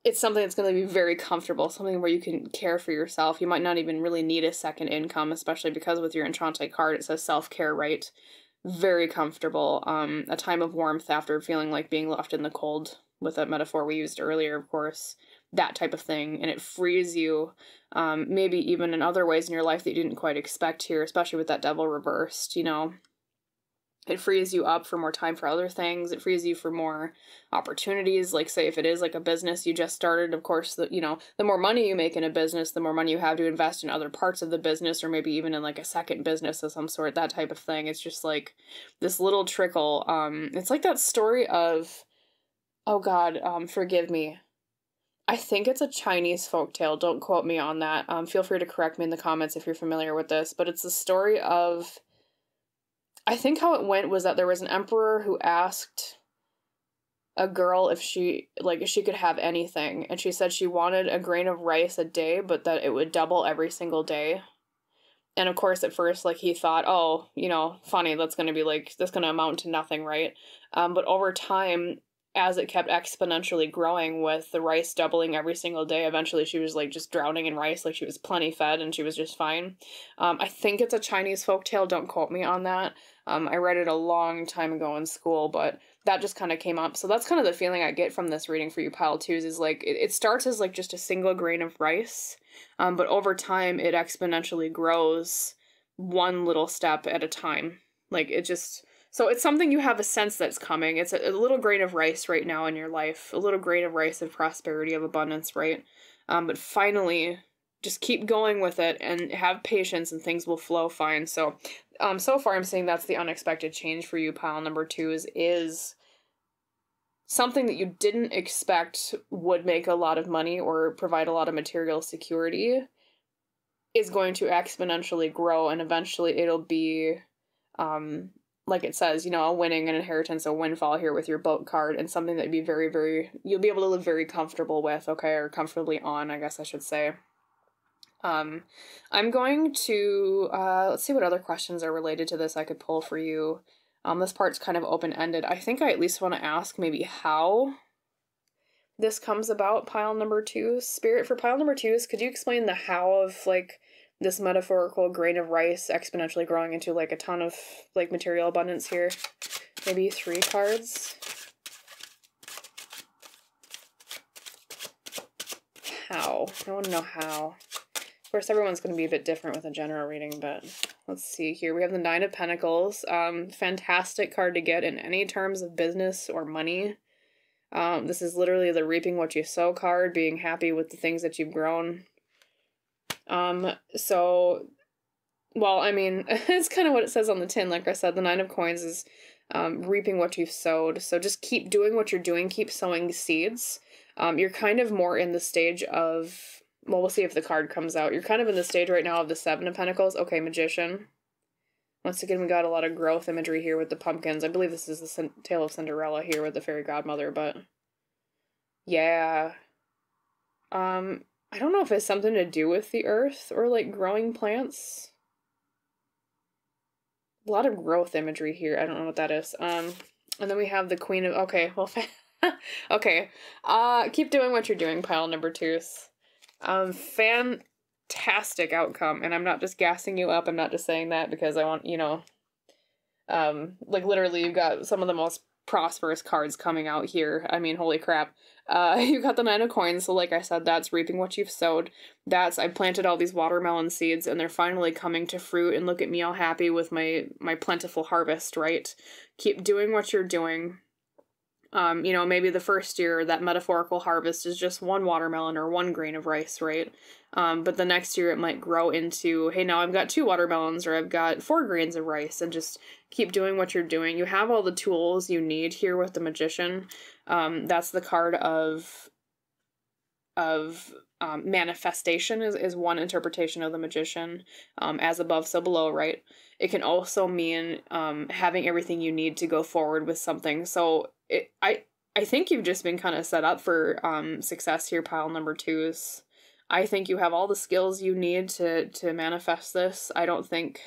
it's something that's going to be very comfortable, something where you can care for yourself. You might not even really need a second income, especially because with your Enchante card, it says self-care, right? Very comfortable. A time of warmth after feeling like being left in the cold, with that metaphor we used earlier, of course. That type of thing. And it frees you, maybe even in other ways in your life that you didn't quite expect here, especially with that devil reversed, you know? It frees you up for more time for other things. It frees you for more opportunities. Like, say, if it is like a business you just started, of course, the more money you make in a business, the more money you have to invest in other parts of the business, or maybe even in like a second business of some sort, that type of thing. It's just like this little trickle. It's like that story of, oh God, forgive me. I think it's a Chinese folktale. Don't quote me on that. Feel free to correct me in the comments if you're familiar with this, but it's the story of, I think how it went was that there was an emperor who asked a girl if she could have anything, and she said she wanted a grain of rice a day, but that it would double every single day. And of course, at first, like, he thought, oh, funny, that's going to amount to nothing, right? But over time, as it kept exponentially growing with the rice doubling every single day, eventually she was like just drowning in rice, like she was plenty fed and she was just fine. I think it's a Chinese folktale, don't quote me on that. I read it a long time ago in school, but that just kind of came up. So that's kind of the feeling I get from this reading for you, pile twos, is like it starts as like just a single grain of rice, but over time it exponentially grows one little step at a time. Like, it just... So it's something you have a sense that's coming. It's a little grain of rice right now in your life, a little grain of rice of prosperity, of abundance, right? But finally, just keep going with it and have patience and things will flow fine. So, so far I'm saying that's the unexpected change for you, pile number twos, is something that you didn't expect would make a lot of money or provide a lot of material security is going to exponentially grow, and eventually it'll be, like it says, a winning, an inheritance, a windfall here with your boat card, and something that'd be very, very, you'll be able to live very comfortable with, okay, or comfortably on, I guess I should say. I'm going to, let's see what other questions are related to this I could pull for you. This part's kind of open-ended. I think I at least want to ask maybe how this comes about, pile number twos. Spirit, for pile number twos, could you explain the how of, like, this metaphorical grain of rice exponentially growing into like a ton of like material abundance here? Maybe 3 cards. How? I want to know how. Of course, everyone's going to be a bit different with a general reading, but let's see here. We have the 9 of Pentacles. Fantastic card to get in any terms of business or money. This is literally the reaping what you sow card, being happy with the things that you've grown. So, well, I mean, it's kind of what it says on the tin. Like I said, the 9 of Coins is reaping what you've sowed. So just keep doing what you're doing. Keep sowing seeds. You're kind of more in the stage of, well, we'll see if the card comes out. You're kind of in the stage right now of the 7 of Pentacles. Okay, Magician. Once again, we got a lot of growth imagery here with the pumpkins. I believe this is the Tale of Cinderella here with the fairy godmother, but yeah. I don't know if it's something to do with the earth or like growing plants. A lot of growth imagery here. I don't know what that is. And then we have the Queen of... Okay, well, okay. Keep doing what you're doing, pile number twos. Fantastic outcome. And I'm not just gassing you up. I'm not just saying that because I want, like literally you've got some of the most prosperous cards coming out here. I mean, holy crap. You got the 9 of Coins, so like I said, that's reaping what you've sowed. I planted all these watermelon seeds, and they're finally coming to fruit, and look at me all happy with my plentiful harvest, right? Keep doing what you're doing. Maybe the first year, that metaphorical harvest is just 1 watermelon or 1 grain of rice, right? But the next year it might grow into, hey, now I've got 2 watermelons or I've got 4 grains of rice, and just keep doing what you're doing. You have all the tools you need here with the Magician. That's the card of manifestation is one interpretation of the magician, as above, so below, right? It can also mean having everything you need to go forward with something. So I think you've just been kind of set up for success here, pile number 2s. I think you have all the skills you need to manifest this. I don't think,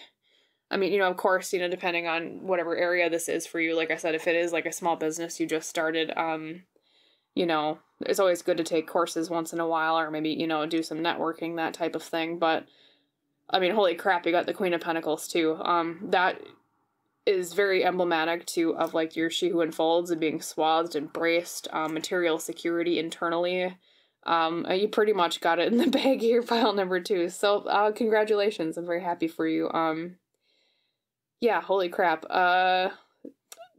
I mean, you know, of course, you know, depending on whatever area this is for you, like I said, if it is like a small business you just started, you know, it's always good to take courses once in a while, or maybe, you know, do some networking, that type of thing. But I mean, holy crap, you got the Queen of Pentacles too. That is very emblematic too of like your She Who Enfolds and being swathed, embraced, material security internally. You pretty much got it in the bag here, pile number 2. So, congratulations. I'm very happy for you. Yeah, holy crap.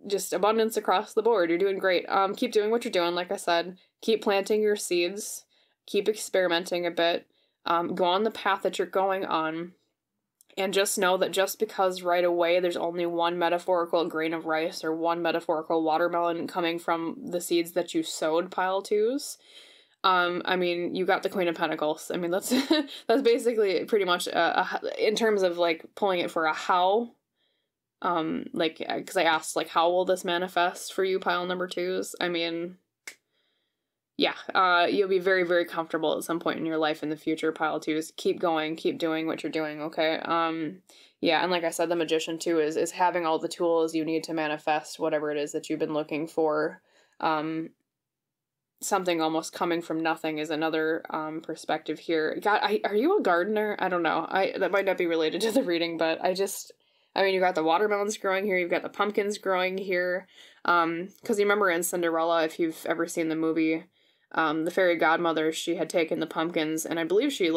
Just abundance across the board. You're doing great. Keep doing what you're doing. Like I said, keep planting your seeds, keep experimenting a bit, go on the path that you're going on, and just know that just because right away there's only one metaphorical grain of rice or one metaphorical watermelon coming from the seeds that you sowed, pile 2s, I mean, you got the Queen of Pentacles. I mean, that's that's basically pretty much in terms of like pulling it for a how. Like, because I asked, like, how will this manifest for you, pile number 2s? I mean, yeah, you'll be very, very comfortable at some point in your life in the future, pile 2s. Keep going, keep doing what you're doing, okay? Yeah, and like I said, the Magician, too, is having all the tools you need to manifest whatever it is that you've been looking for. Something almost coming from nothing is another perspective here. God, are you a gardener? I don't know. That might not be related to the reading, but I mean, you got the watermelons growing here, you've got the pumpkins growing here, because you remember in Cinderella, if you've ever seen the movie, the fairy godmother, she had taken the pumpkins, and I believe she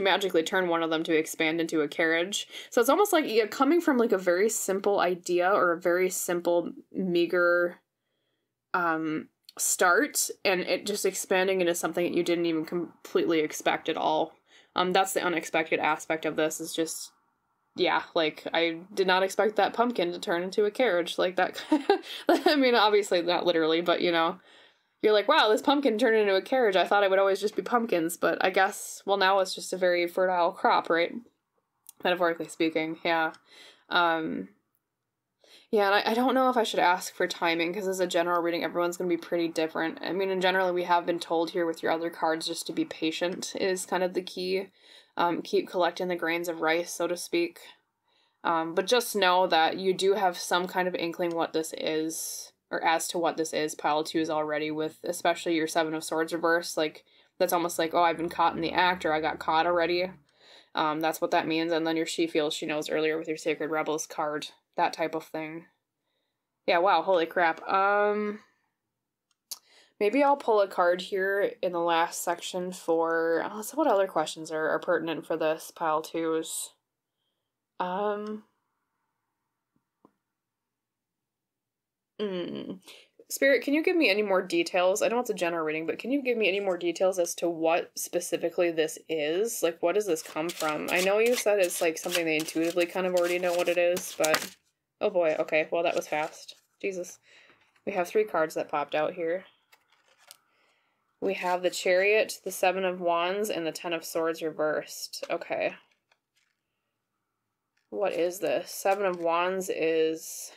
magically turned one of them to expand into a carriage. So it's almost like coming from like a very simple idea or a very simple, meager start, and it just expanding into something that you didn't even completely expect at all. That's the unexpected aspect of this, is just, yeah, like, I did not expect that pumpkin to turn into a carriage, like that. I mean, obviously not literally, but, you know, you're like, wow, this pumpkin turned into a carriage. I thought it would always just be pumpkins, but I guess, well, now it's just a very fertile crop, right? Metaphorically speaking, yeah. Yeah, and I don't know if I should ask for timing, because as a general reading, everyone's going to be pretty different. I mean, in general, we have been told here with your other cards just to be patient is kind of the key. Keep collecting the grains of rice, so to speak. But just know that you do have some kind of inkling what this is, or as to what this is, pile 2s already, with especially your 7 of Swords reverse. Like, that's almost like, oh, I've been caught in the act, or I got caught already. That's what that means. And then your She Feels, She Knows earlier with your Sacred Rebels card. That type of thing. Yeah, wow, holy crap. Maybe I'll pull a card here in the last section for... so what other questions are pertinent for this, pile 2s? Spirit, can you give me any more details? I know it's a general reading, but can you give me any more details as to what specifically this is? Like, what does this come from? I know you said it's like something they intuitively kind of already know what it is, but... Oh boy, okay, well that was fast. Jesus. We have 3 cards that popped out here. We have the Chariot, the 7 of Wands, and the 10 of Swords reversed. Okay. What is this? 7 of Wands is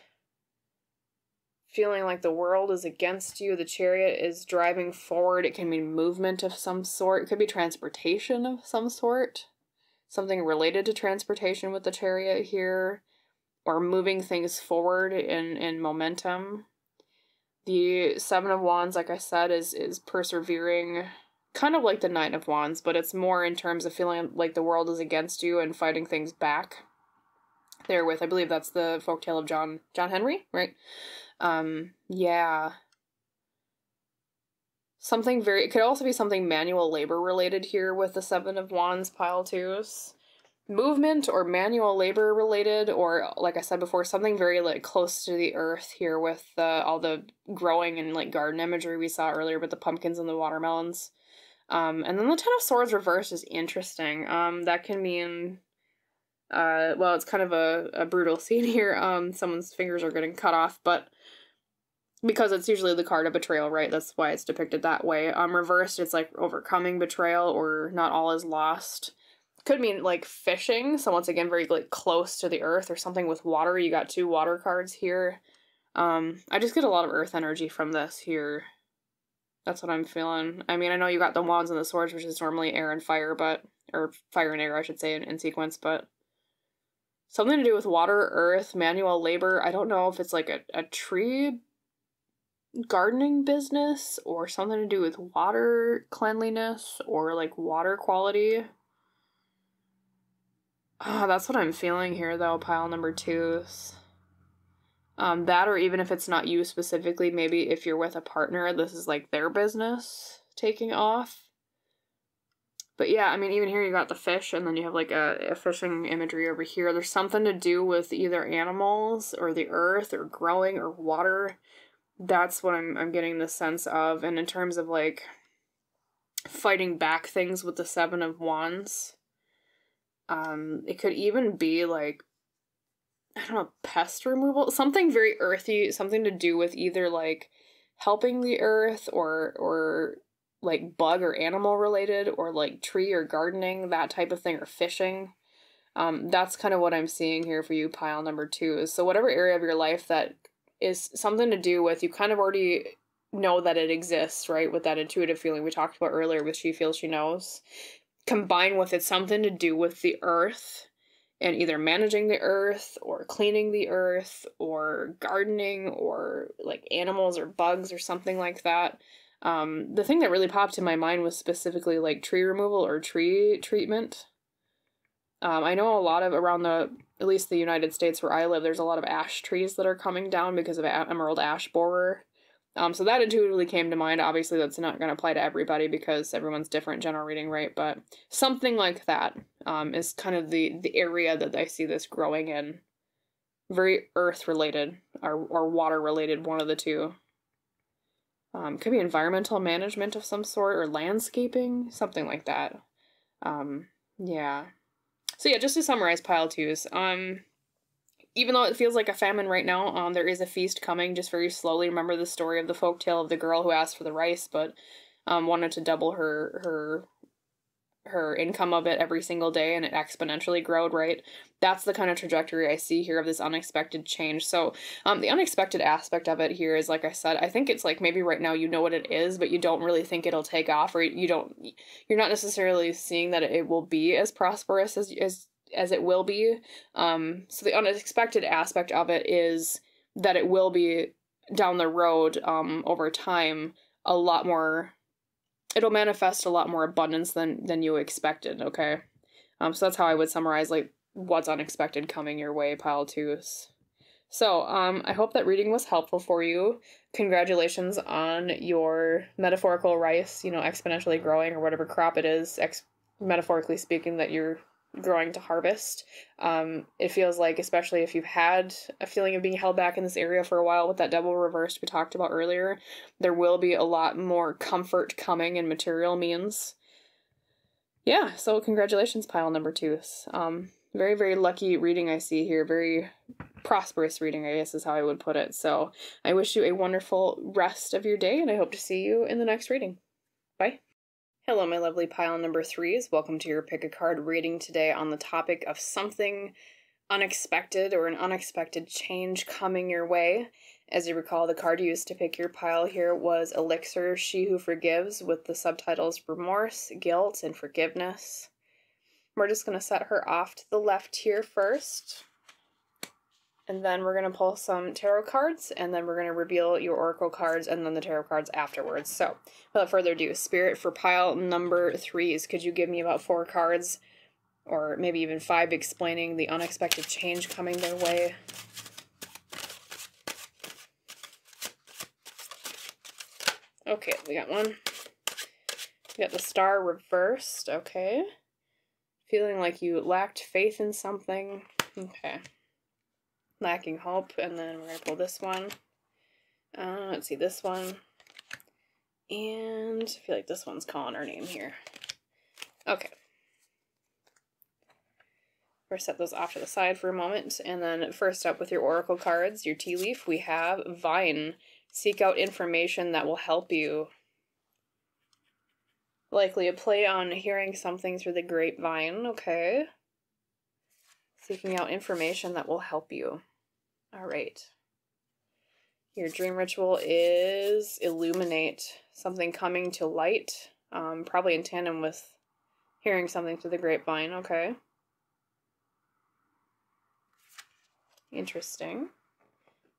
feeling like the world is against you. The Chariot is driving forward. It can mean movement of some sort. It could be transportation of some sort. Something related to transportation with the Chariot here. Or moving things forward in momentum. The 7 of Wands, like I said, is persevering, kind of like the 9 of Wands, but it's more in terms of feeling like the world is against you and fighting things back. Therewith, I believe that's the folktale of John Henry, right? Yeah. Something very... It could also be something manual labor related here with the 7 of Wands, pile 2s. Movement or manual labor related, or like I said before, something very like close to the earth here with all the growing and like garden imagery we saw earlier with the pumpkins and the watermelons. And then the 10 of Swords reversed is interesting. That can mean, well, it's kind of a brutal scene here. Someone's fingers are getting cut off, but because it's usually the card of betrayal, right? That's why it's depicted that way. Reversed, it's like overcoming betrayal or not all is lost. Could mean like fishing, so once again very like close to the earth, or something with water. You got 2 water cards here. I just get a lot of earth energy from this here. That's what I'm feeling. I mean, I know you got the wands and the swords, which is normally air and fire, or fire and air, I should say, in sequence, but something to do with water, earth, manual labor. I don't know if it's like a tree gardening business or something to do with water cleanliness or like water quality. That's what I'm feeling here, though, pile number 2s. That, or even if it's not you specifically, maybe if you're with a partner, this is like their business taking off. But yeah, I mean, even here you got the fish, and then you have like a fishing imagery over here. There's something to do with either animals or the earth or growing or water. That's what I'm getting the sense of. And in terms of like fighting back things with the 7 of Wands, it could even be like, I don't know, pest removal, something very earthy, something to do with either like helping the earth or like bug or animal related, or like tree or gardening, that type of thing, or fishing. That's kind of what I'm seeing here for you, pile number 2. So whatever area of your life that is something to do with, you kind of already know that it exists, right? With that intuitive feeling we talked about earlier with She Feels, She Knows. Combined with it something to do with the earth, and either managing the earth or cleaning the earth or gardening or like animals or bugs or something like that. The thing that really popped in my mind was specifically like tree removal or tree treatment. I know a lot of around at least the United States where I live, there's a lot of ash trees that are coming down because of emerald ash borer. So that intuitively came to mind. Obviously, that's not going to apply to everybody because everyone's different, general reading, right? But something like that is kind of the area that I see this growing in. Very earth-related or water-related, one of the two. Could be environmental management of some sort or landscaping, something like that. Yeah. So yeah, just to summarize pile 2s, even though it feels like a famine right now, there is a feast coming just very slowly. Remember the story of the folktale of the girl who asked for the rice, but wanted to double her income of it every single day, and it exponentially growed, right? That's the kind of trajectory I see here of this unexpected change. So the unexpected aspect of it here is, like I said, I think it's like maybe right now you know what it is, but you don't really think it'll take off, or you're not necessarily seeing that it will be as prosperous as it will be. So the unexpected aspect of it is that it will be down the road, over time, a lot more, it'll manifest a lot more abundance than you expected, okay? So that's how I would summarize, like, what's unexpected coming your way, pile 2s. So, I hope that reading was helpful for you. Congratulations on your metaphorical rice, exponentially growing, or whatever crop it is, metaphorically speaking, that you're growing to harvest. It feels like, especially if you've had a feeling of being held back in this area for a while with that double reversed we talked about earlier, there will be a lot more comfort coming in material means. Yeah, so congratulations, pile number 2s. Very, very lucky reading I see here. Very prosperous reading, I guess is how I would put it. So I wish you a wonderful rest of your day, and I hope to see you in the next reading. Bye. Hello, my lovely pile number 3s. Welcome to your pick a card reading today on the topic of something unexpected or an unexpected change coming your way. As you recall, the card used to pick your pile here was Elixir, She Who Forgives, with the subtitles Remorse, Guilt, and Forgiveness. We're just going to set her off to the left here first. And then we're going to pull some tarot cards, and then we're going to reveal your oracle cards and then the tarot cards afterwards. So, without further ado, Spirit, for pile number 3s, could you give me about 4 cards, or maybe even 5, explaining the unexpected change coming their way? Okay, we got one. We got the Star reversed, okay. Feeling like you lacked faith in something, okay. Lacking hope, and then we're going to pull this one. Let's see, this one. And I feel like this one's calling our name here. Okay. We're going to set those off to the side for a moment. And then first up with your oracle cards, your tea leaf, we have Vine. Seek out information that will help you. Likely a play on hearing something through the grapevine, okay. Seeking out information that will help you. All right. Your dream ritual is illuminate, something coming to light, probably in tandem with hearing something through the grapevine, okay. Interesting.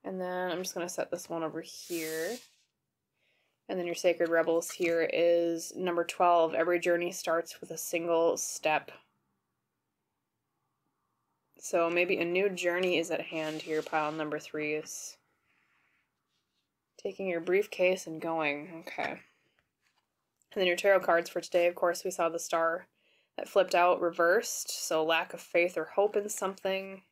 And then I'm just going to set this one over here. And then your Sacred Rebels here is number 12. Every journey starts with a single step. So maybe a new journey is at hand here, pile number 3 is taking your briefcase and going. Okay. And then your tarot cards for today, of course, we saw the star that flipped out reversed. So lack of faith or hope in something.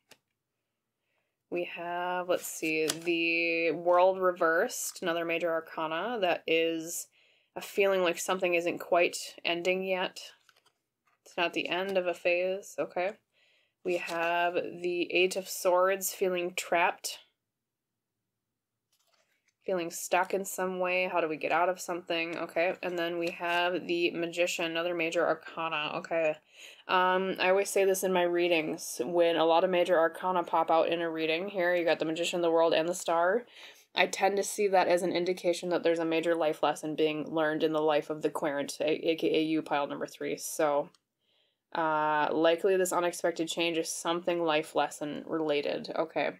We have, let's see, the World reversed, another major arcana. That is a feeling like something isn't quite ending yet. It's not the end of a phase, okay. We have the Eight of Swords, feeling trapped. Feeling stuck in some way. How do we get out of something? Okay. And then we have the Magician, another major arcana. Okay. I always say this in my readings. When a lot of major arcana pop out in a reading, here you got the Magician, the World, and the Star, I tend to see that as an indication that there's a major life lesson being learned in the life of the querent, aka you, pile number 3. So, likely this unexpected change is something life lesson related. Okay.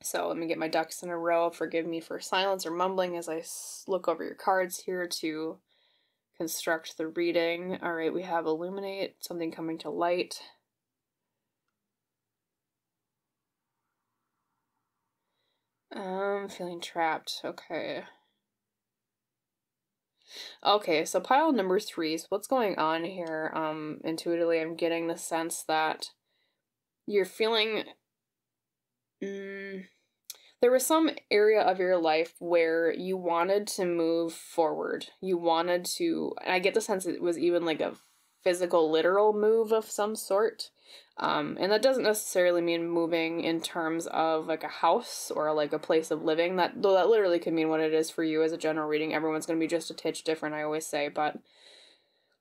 So let me get my ducks in a row. Forgive me for silence or mumbling as I look over your cards here to construct the reading. All right, we have illuminate, something coming to light. Feeling trapped. Okay. Okay, so pile number 3. So what's going on here? Intuitively, I'm getting the sense that you're feeling... there was some area of your life where you wanted to move forward. You wanted to, and I get the sense it was even like a physical, literal move of some sort. And that doesn't necessarily mean moving in terms of like a house or like a place of living. Though that literally could mean what it is for you as a general reading. Everyone's going to be just a titch different, I always say, but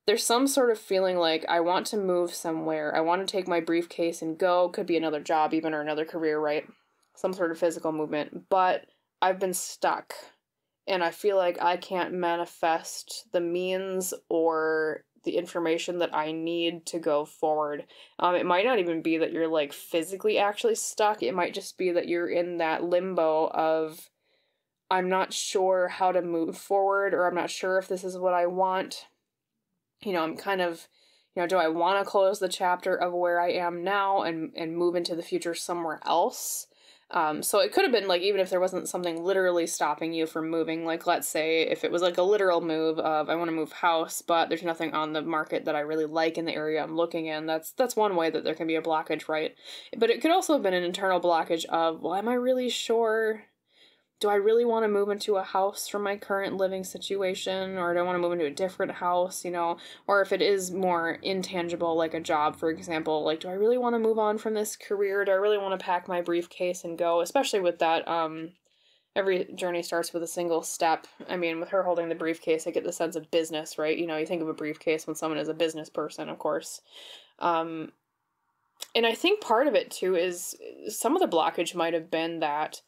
there's some sort of feeling like I want to move somewhere. I want to take my briefcase and go. Could be another job even or another career, right? Some sort of physical movement. But I've been stuck. And I feel like I can't manifest the means or the information that I need to go forward. It might not even be that you're like physically actually stuck. It might just be that you're in that limbo of I'm not sure how to move forward, or I'm not sure if this is what I want. You know, I'm kind of, do I want to close the chapter of where I am now and move into the future somewhere else? So it could have been like, even if there wasn't something literally stopping you from moving, like let's say if it was like a literal move of I want to move house, but there's nothing on the market that I really like in the area I'm looking in. That's one way that there can be a blockage, right? But it could also have been an internal blockage of, well, am I really sure? Do I really want to move into a house from my current living situation, or do I want to move into a different house, or if it is more intangible, like a job, for example, like, do I really want to move on from this career? Do I really want to pack my briefcase and go? Especially with that, every journey starts with a single step. I mean, with her holding the briefcase, I get the sense of business, right? You think of a briefcase when someone is a business person, of course. And I think part of it, too, is some of the blockage might have been that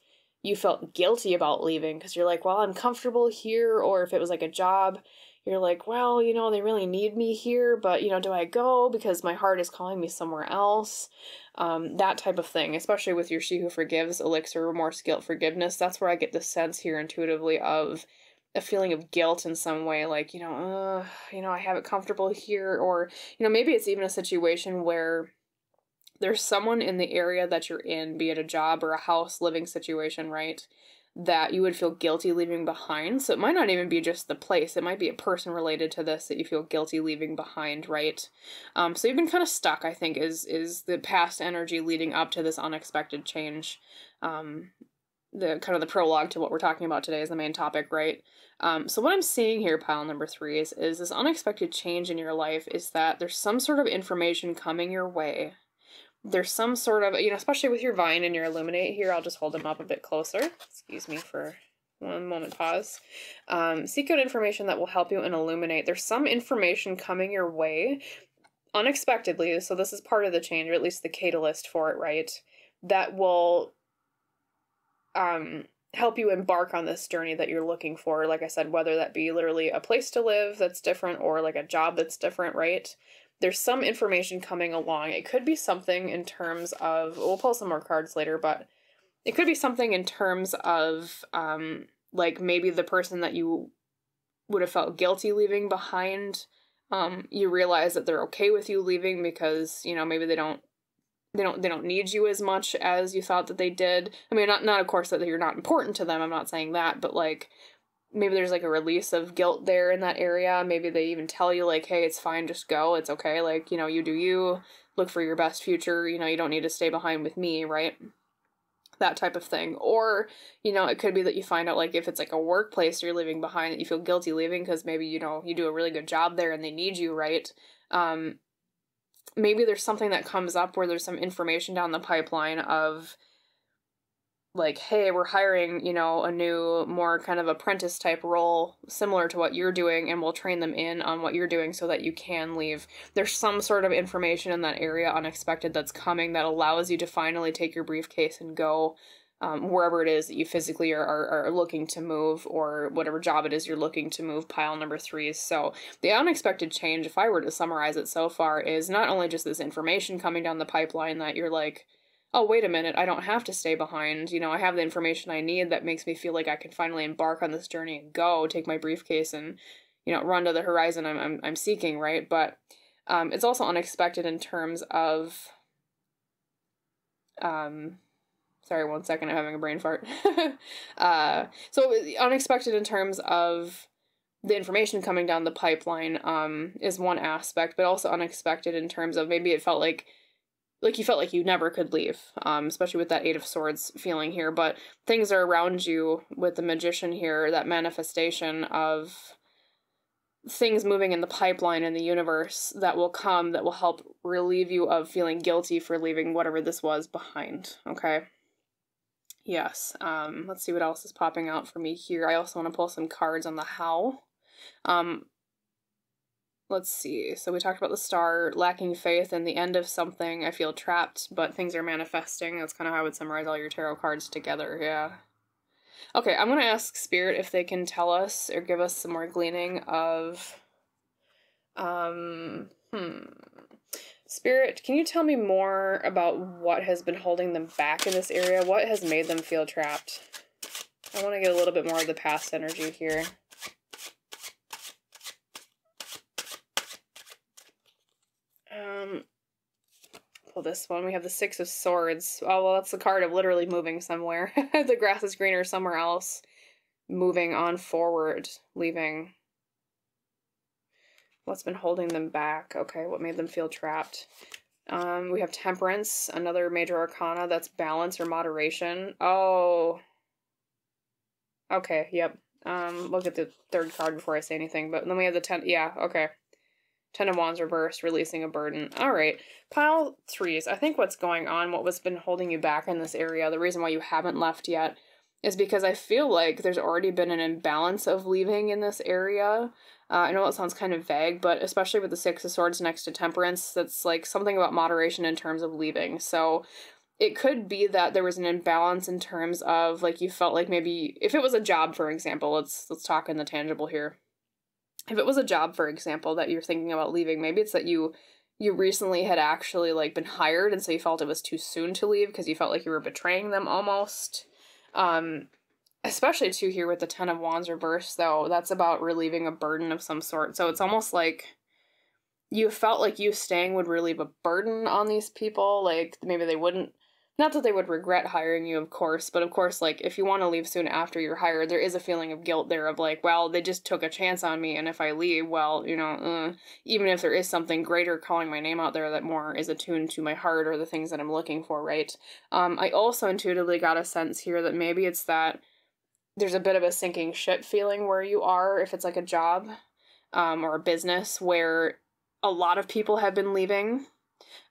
you felt guilty about leaving because you're like, well, I'm comfortable here. Or if it was like a job, you're like, well, they really need me here, but, do I go because my heart is calling me somewhere else? That type of thing, especially with your She Who Forgives, Elixir, Remorse, Guilt, Forgiveness. That's where I get the sense here intuitively of a feeling of guilt in some way, like, I have it comfortable here. Or, maybe it's even a situation where there's someone in the area that you're in, be it a job or a house living situation, right, that you would feel guilty leaving behind. So it might not even be just the place. It might be a person related to this that you feel guilty leaving behind, right? So you've been kind of stuck, I think, is the past energy leading up to this unexpected change. The kind of the prologue to what we're talking about today is the main topic, right? So what I'm seeing here, pile number 3, is this unexpected change in your life is that there's some sort of information coming your way. There's some sort of, especially with your vine and your illuminate here, I'll just hold them up a bit closer. Excuse me for One moment, pause. Seek out information that will help you and illuminate. There's some information coming your way unexpectedly, so this is part of the change, or at least the catalyst for it, right? That will help you embark on this journey that you're looking for. Like I said, whether that be literally a place to live that's different or like a job that's different, right? There's some information coming along. It could be something in terms of, we'll pull some more cards later, but it could be something in terms of like maybe the person that you would have felt guilty leaving behind, you realize that they're okay with you leaving because, you know, maybe they don't need you as much as you thought that they did. I mean, not of course that you're not important to them. I'm not saying that, but like maybe there's like a release of guilt there in that area. Maybe they even tell you like, hey, it's fine, just go. It's okay. Like, you know, you do you, look for your best future. You know, you don't need to stay behind with me, right? That type of thing. Or, you know, it could be that you find out like if it's like a workplace you're leaving behind that you feel guilty leaving because maybe, you know, you do a really good job there and they need you, right? Maybe there's something that comes up where there's some information down the pipeline of like, hey, we're hiring, you know, a new, more kind of apprentice type role similar to what you're doing, and we'll train them in on what you're doing so that you can leave. There's some sort of information in that area unexpected that's coming that allows you to finally take your briefcase and go wherever it is that you physically are looking to move, or whatever job it is you're looking to move, pile number 3. So the unexpected change, if I were to summarize it so far, is not only just this information coming down the pipeline that you're like, oh, wait a minute, I don't have to stay behind. You know, I have the information I need that makes me feel like I can finally embark on this journey and go take my briefcase and, you know, run to the horizon I'm seeking, right? But it's also unexpected in terms of, sorry, 1 second, I'm having a brain fart. So unexpected in terms of the information coming down the pipeline is one aspect, but also unexpected in terms of maybe it felt like you felt like you never could leave, especially with that 8 of Swords feeling here. But things are around you with the Magician here, that manifestation of things moving in the pipeline in the universe that will come, that will help relieve you of feeling guilty for leaving whatever this was behind, okay? Yes, let's see what else is popping out for me here. I also want to pull some cards on the how. Let's see. So we talked about the Star, lacking faith, and the end of something. I feel trapped, but things are manifesting. That's kind of how I would summarize all your tarot cards together, yeah. Okay, I'm going to ask Spirit if they can tell us or give us some more gleaning of... Spirit, can you tell me more about what has been holding them back in this area? What has made them feel trapped? I want to get a little bit more of the past energy here. Pull this one. We have the 6 of Swords. Oh, well, that's the card of literally moving somewhere. The grass is greener somewhere else. Moving on forward. Leaving. What's been holding them back? Okay, what made them feel trapped? We have Temperance, another major arcana. That's balance or moderation. Oh. Okay, yep. Look at the 3rd card before I say anything. But then we have the 10. Yeah, okay. 10 of Wands reversed, releasing a burden. All right. Pile 3s. I think what's going on, what was been holding you back in this area, the reason why you haven't left yet, is because I feel like there's already been an imbalance of leaving in this area. I know it sounds kind of vague, but especially with the 6 of Swords next to Temperance, that's like something about moderation in terms of leaving. So it could be that there was an imbalance in terms of like you felt like maybe if it was a job, for example, let's talk in the tangible here. If it was a job, for example, that you're thinking about leaving, maybe it's that you recently had actually like been hired and so you felt it was too soon to leave because you felt like you were betraying them almost. Especially too here with the 10 of Wands reversed, though, that's about relieving a burden of some sort. So it's almost like you felt like you staying would relieve a burden on these people. Like maybe they wouldn't, not that they would regret hiring you, of course, but of course, like if you want to leave soon after you're hired, there is a feeling of guilt there of like, well, they just took a chance on me. And if I leave, well, you know, even if there is something greater calling my name out there that more is attuned to my heart or the things that I'm looking for, right? I also intuitively got a sense here that maybe it's that there's a bit of a sinking ship feeling where you are, if it's like a job or a business where a lot of people have been leaving,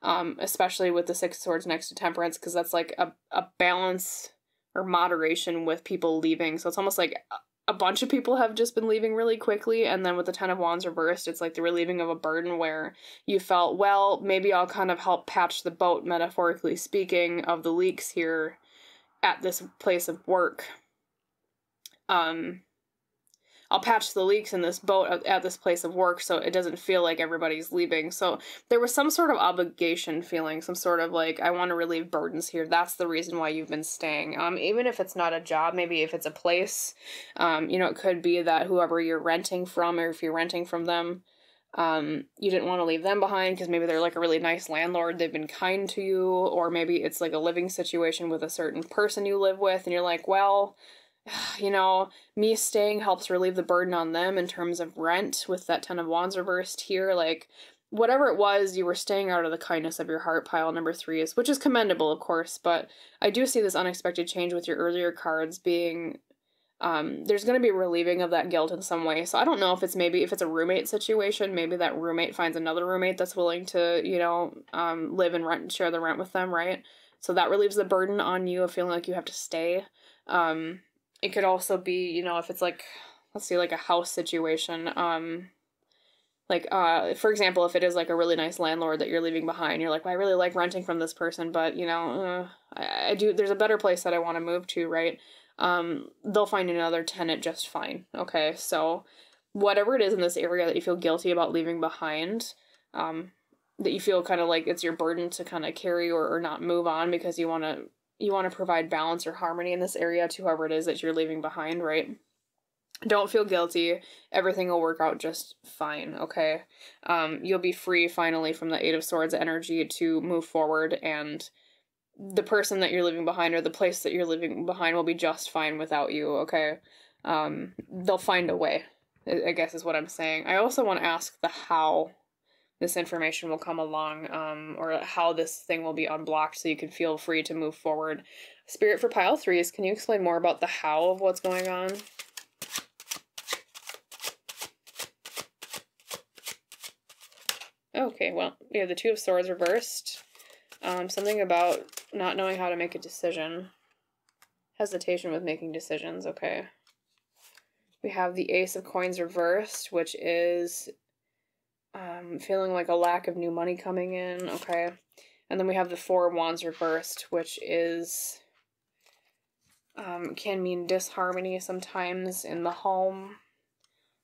especially with the 6 of Swords next to Temperance, because that's like a balance or moderation with people leaving. So it's almost like a bunch of people have just been leaving really quickly, and then with the Ten of Wands reversed, it's like the relieving of a burden where you felt, well, maybe I'll kind of help patch the boat, metaphorically speaking, of the leaks here at this place of work. I'll patch the leaks in this boat at this place of work so it doesn't feel like everybody's leaving. So there was some sort of obligation feeling, some sort of like, I want to relieve burdens here. That's the reason why you've been staying. Even if it's not a job, maybe if it's a place, it could be that whoever you're renting from, or if you're renting from them, you didn't want to leave them behind because maybe they're like a really nice landlord. They've been kind to you, or maybe it's like a living situation with a certain person you live with, and you're like, well, me staying helps relieve the burden on them in terms of rent with that Ten of Wands reversed here. Like, whatever it was, you were staying out of the kindness of your heart, pile number 3 which is commendable, of course, but I do see this unexpected change with your earlier cards being, there's going to be relieving of that guilt in some way. So I don't know if it's if it's a roommate situation, maybe that roommate finds another roommate that's willing to, live and share the rent with them, right? So that relieves the burden on you of feeling like you have to stay. It could also be, if it's like, let's see, like a house situation, for example, if it is like a really nice landlord that you're leaving behind, you're like, well, I really like renting from this person, but, there's a better place that I want to move to, right? They'll find another tenant just fine, okay? So whatever it is in this area that you feel guilty about leaving behind, that you feel kind of like it's your burden to kind of carry or not move on because you want to provide balance or harmony in this area to whoever it is that you're leaving behind, right? Don't feel guilty. Everything will work out just fine, okay? You'll be free finally from the Eight of Swords energy to move forward, and the person that you're leaving behind or the place that you're leaving behind will be just fine without you, okay? They'll find a way, I guess is what I'm saying. I also want to ask the how this information will come along, or how this thing will be unblocked so you can feel free to move forward. Spirit for pile 3 can you explain more about the how of what's going on? Okay, well, we have the Two of Swords reversed. Something about not knowing how to make a decision. Hesitation with making decisions, okay. We have the Ace of Coins reversed, which is feeling like a lack of new money coming in, okay. And then we have the Four of Wands reversed, which is, can mean disharmony sometimes in the home.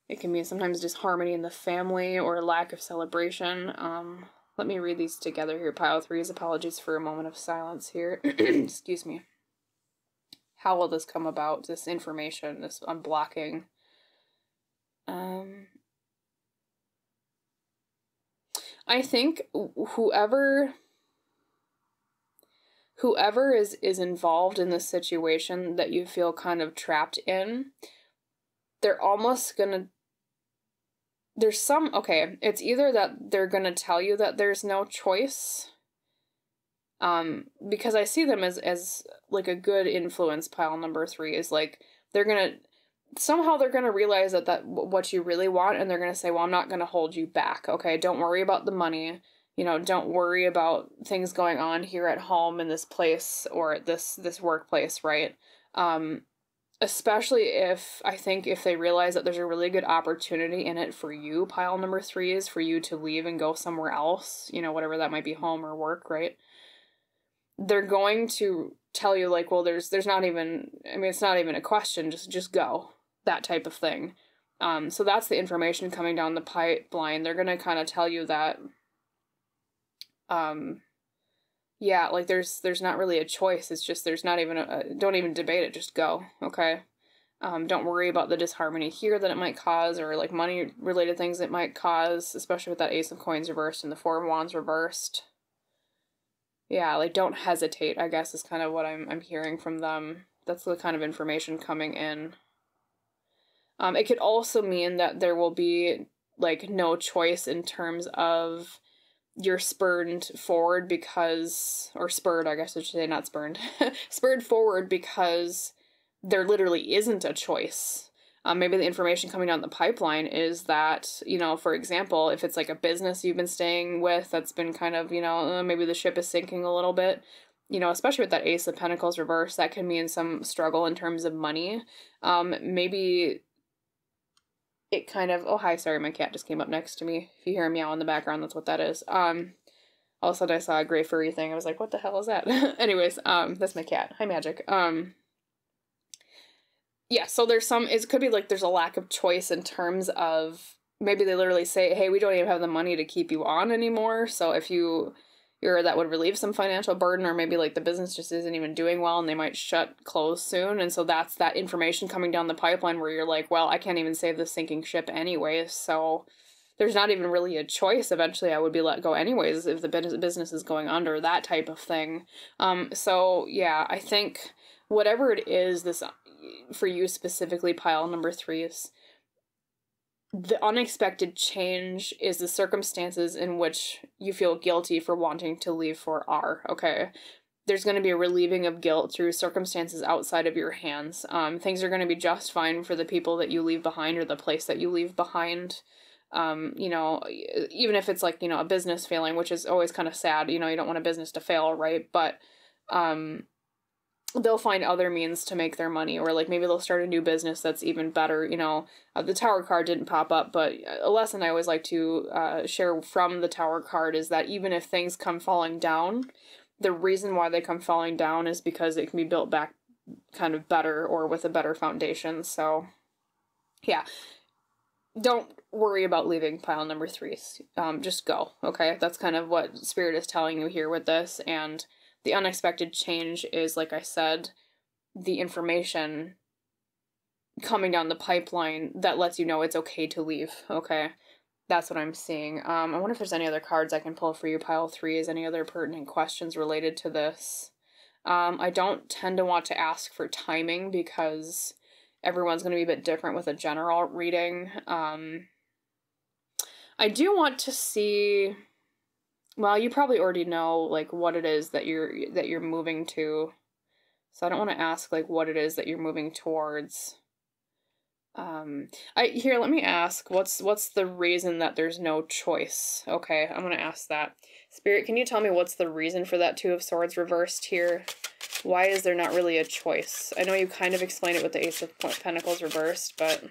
It can mean sometimes disharmony in the family or lack of celebration. Let me read these together here. Pile 3's, apologies for a moment of silence here. Excuse me. How will this come about, this information, this unblocking? I think whoever is involved in this situation that you feel kind of trapped in, they're almost gonna, it's either that they're gonna tell you that there's no choice, because I see them as like a good influence. Pile number 3 is like, they're gonna realize that what you really want, and they're gonna say, well, I'm not gonna hold you back, okay? Don't worry about the money, don't worry about things going on here at home in this place or at this workplace, right? Especially if they realize that there's a really good opportunity in it for you, pile number 3 is for you to leave and go somewhere else, whatever that might be, home or work, right? They're going to tell you like, well, there's not even, it's not even a question, just go, that type of thing. So that's the information coming down the pipeline. They're going to kind of tell you that, yeah, like there's not really a choice. It's just, there's not even don't even debate it, just go, okay? Don't worry about the disharmony here that it might cause, or like money related things it might cause, especially with that Ace of Coins reversed and the Four of Wands reversed. Yeah, like don't hesitate, I guess is kind of what I'm hearing from them. That's the kind of information coming in. It could also mean that there will be like no choice in terms of you're spurred forward because, or spurred, I guess I should say, not spurned, spurred forward because there literally isn't a choice. Maybe the information coming down the pipeline is that, for example, if it's like a business you've been staying with that's been kind of, maybe the ship is sinking a little bit, you know, especially with that Ace of Pentacles reverse, that can mean some struggle in terms of money. Maybe it kind of, oh, hi, sorry, my cat just came up next to me. If you hear a meow in the background, that's what that is. All of a sudden I saw a gray furry thing. I was like, what the hell is that? Anyways, that's my cat. Hi, Magic. Yeah, so there's some, it could be like there's a lack of choice in terms of, maybe they literally say, hey, we don't even have the money to keep you on anymore. So if you're, that would relieve some financial burden, or maybe like the business just isn't even doing well and they might close soon. And so that's that information coming down the pipeline where you're like, well, I can't even save this sinking ship anyways. So there's not even really a choice. Eventually I would be let go anyways if the business is going under, that type of thing. So yeah, I think whatever it is, this for you specifically, pile number 3 is the unexpected change is the circumstances in which you feel guilty for wanting to leave for R, okay? There's going to be a relieving of guilt through circumstances outside of your hands. Things are going to be just fine for the people that you leave behind or the place that you leave behind. You know, even if it's like, you know, a business failing, which is always kind of sad, you know, you don't want a business to fail, right? But, they'll find other means to make their money, or like maybe they'll start a new business that's even better. You know, the Tower card didn't pop up, but a lesson I always like to share from the Tower card is that even if things come falling down, the reason why they come falling down is because it can be built back kind of better or with a better foundation. So yeah, don't worry about leaving pile number 3. Just go, okay? That's kind of what Spirit is telling you here with this. And the unexpected change is, like I said, the information coming down the pipeline that lets you know it's okay to leave, okay? That's what I'm seeing. I wonder if there's any other cards I can pull for you, pile 3. Is any other pertinent questions related to this? I don't tend to want to ask for timing because everyone's going to be a bit different with a general reading. I do want to see... Well, you probably already know, like, what it is that you're moving to. So I don't want to ask, like, what it is that you're moving towards. Here, let me ask, what's the reason that there's no choice? Okay, I'm going to ask that. Spirit, can you tell me what's the reason for that 2 of Swords reversed here? Why is there not really a choice? I know you kind of explained it with the Ace of Pentacles reversed, but...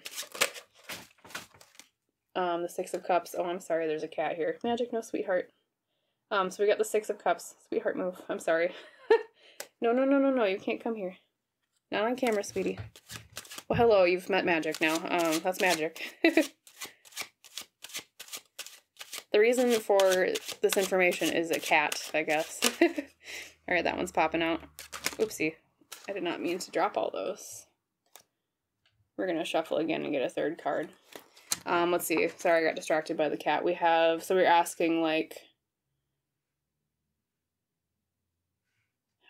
the 6 of Cups. Oh, I'm sorry, there's a cat here. Magic, no, sweetheart. So we got the 6 of Cups. Sweetheart, move. I'm sorry. No, you can't come here. Not on camera, sweetie. Well, hello, you've met Magic now. That's Magic. The reason for this information is a cat, I guess. Alright, that one's popping out. Oopsie. I did not mean to drop all those. We're gonna shuffle again and get a 3rd card. Let's see. Sorry, I got distracted by the cat. So we're asking, like...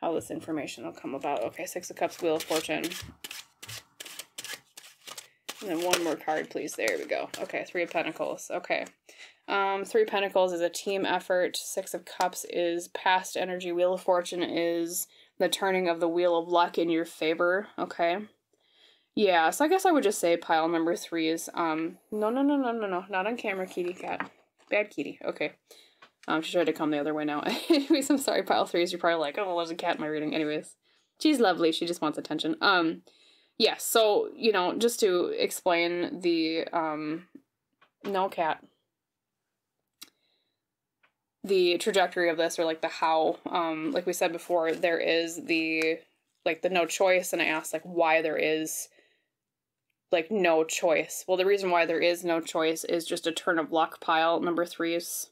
how this information will come about. Okay, 6 of Cups, Wheel of Fortune. And then one more card, please. There we go. Okay, 3 of Pentacles. Okay. 3 of Pentacles is a team effort. 6 of Cups is past energy. Wheel of Fortune is the turning of the Wheel of Luck in your favor. Okay. Yeah, so I guess I would just say pile number 3 is, no, not on camera, kitty cat. Bad kitty. Okay. She tried to come the other way now. Anyways, I'm sorry, pile 3s. You're probably like, oh, there's a cat in my reading. Anyways, she's lovely. She just wants attention. Yeah, so, you know, just to explain the, no cat. The trajectory of this, or like the how, like we said before, there is the, like the no choice, and I asked like why there is like no choice. Well, the reason why there is no choice is just a turn of luck pile number 3s.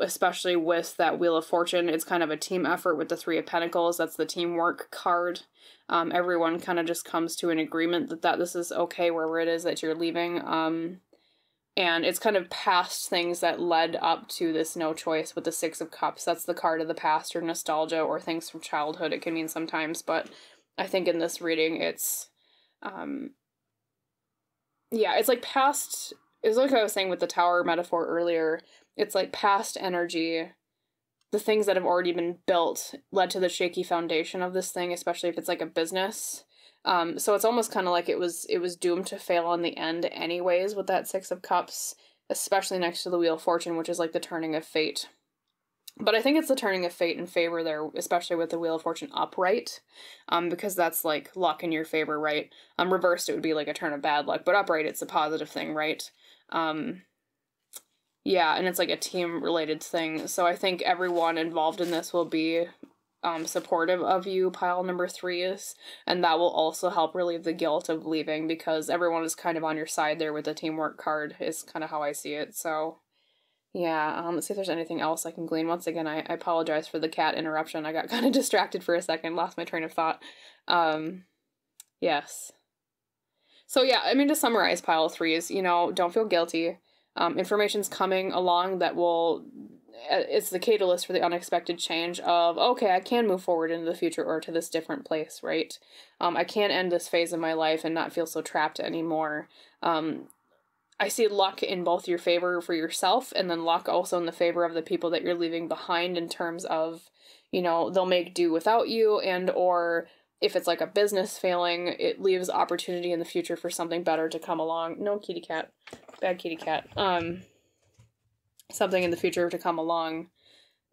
Especially with that Wheel of Fortune, it's kind of a team effort with the 3 of Pentacles. That's the teamwork card. Everyone kind of just comes to an agreement that this is okay wherever it is that you're leaving. And it's kind of past things that led up to this no choice with the 6 of Cups. That's the card of the past or nostalgia or things from childhood. It can mean sometimes, but I think in this reading it's, yeah, it's like past, it's like I was saying with the Tower metaphor earlier. It's like past energy, the things that have already been built led to the shaky foundation of this thing, especially if it's like a business. So it's almost kind of like it was doomed to fail in the end anyways with that 6 of Cups, especially next to the Wheel of Fortune, which is like the turning of fate. But I think it's the turning of fate in favor there, especially with the Wheel of Fortune upright, because that's like luck in your favor, right? Reversed, it would be like a turn of bad luck, but upright, it's a positive thing, right? Yeah, and it's like a team-related thing, so I think everyone involved in this will be supportive of you, pile number 3 is, and that will also help relieve the guilt of leaving, because everyone is kind of on your side there with the teamwork card, is kind of how I see it, so... Yeah, let's see if there's anything else I can glean. Once again, I apologize for the cat interruption. I got kind of distracted for a second, lost my train of thought. Yes. So yeah, I mean, to summarize pile 3 is, you know, don't feel guilty. Information's coming along that will... It's the catalyst for the unexpected change of, okay, I can move forward into the future or to this different place, right? I can end this phase of my life and not feel so trapped anymore. I see luck in both your favor for yourself, and then luck also in the favor of the people that you're leaving behind, in terms of, you know, they'll make do without you, and or if it's like a business failing, it leaves opportunity in the future for something better to come along. No, kitty cat. Bad kitty cat. Something in the future to come along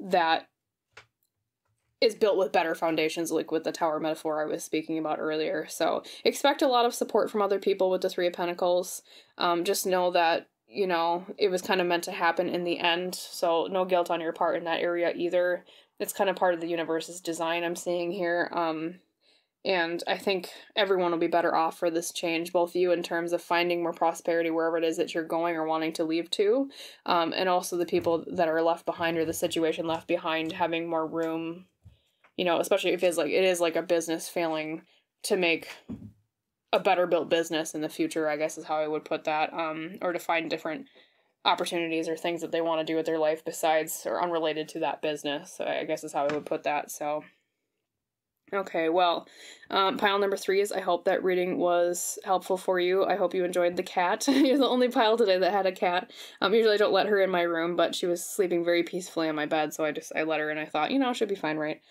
that is built with better foundations, like with the tower metaphor I was speaking about earlier. So expect a lot of support from other people with the 3 of Pentacles. Just know that, you know, it was kind of meant to happen in the end, so no guilt on your part in that area either. It's kind of part of the universe's design I'm seeing here. And I think everyone will be better off for this change, both you in terms of finding more prosperity wherever it is that you're going or wanting to leave to, and also the people that are left behind, or the situation left behind, having more room. You know, especially if it is like a business failing, to make a better built business in the future, I guess is how I would put that, or to find different opportunities or things that they want to do with their life besides or unrelated to that business, so I guess is how I would put that. So okay, well, pile number 3 is, I hope that reading was helpful for you. I hope you enjoyed the cat. You're the only pile today that had a cat. Usually I don't let her in my room, but she was sleeping very peacefully on my bed, so I let her, and I thought, you know, she'll be fine, right?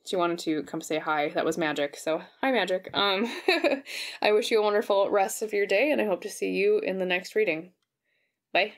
She wanted to come say hi. That was Magic, so hi, Magic. I wish you a wonderful rest of your day, and I hope to see you in the next reading. Bye.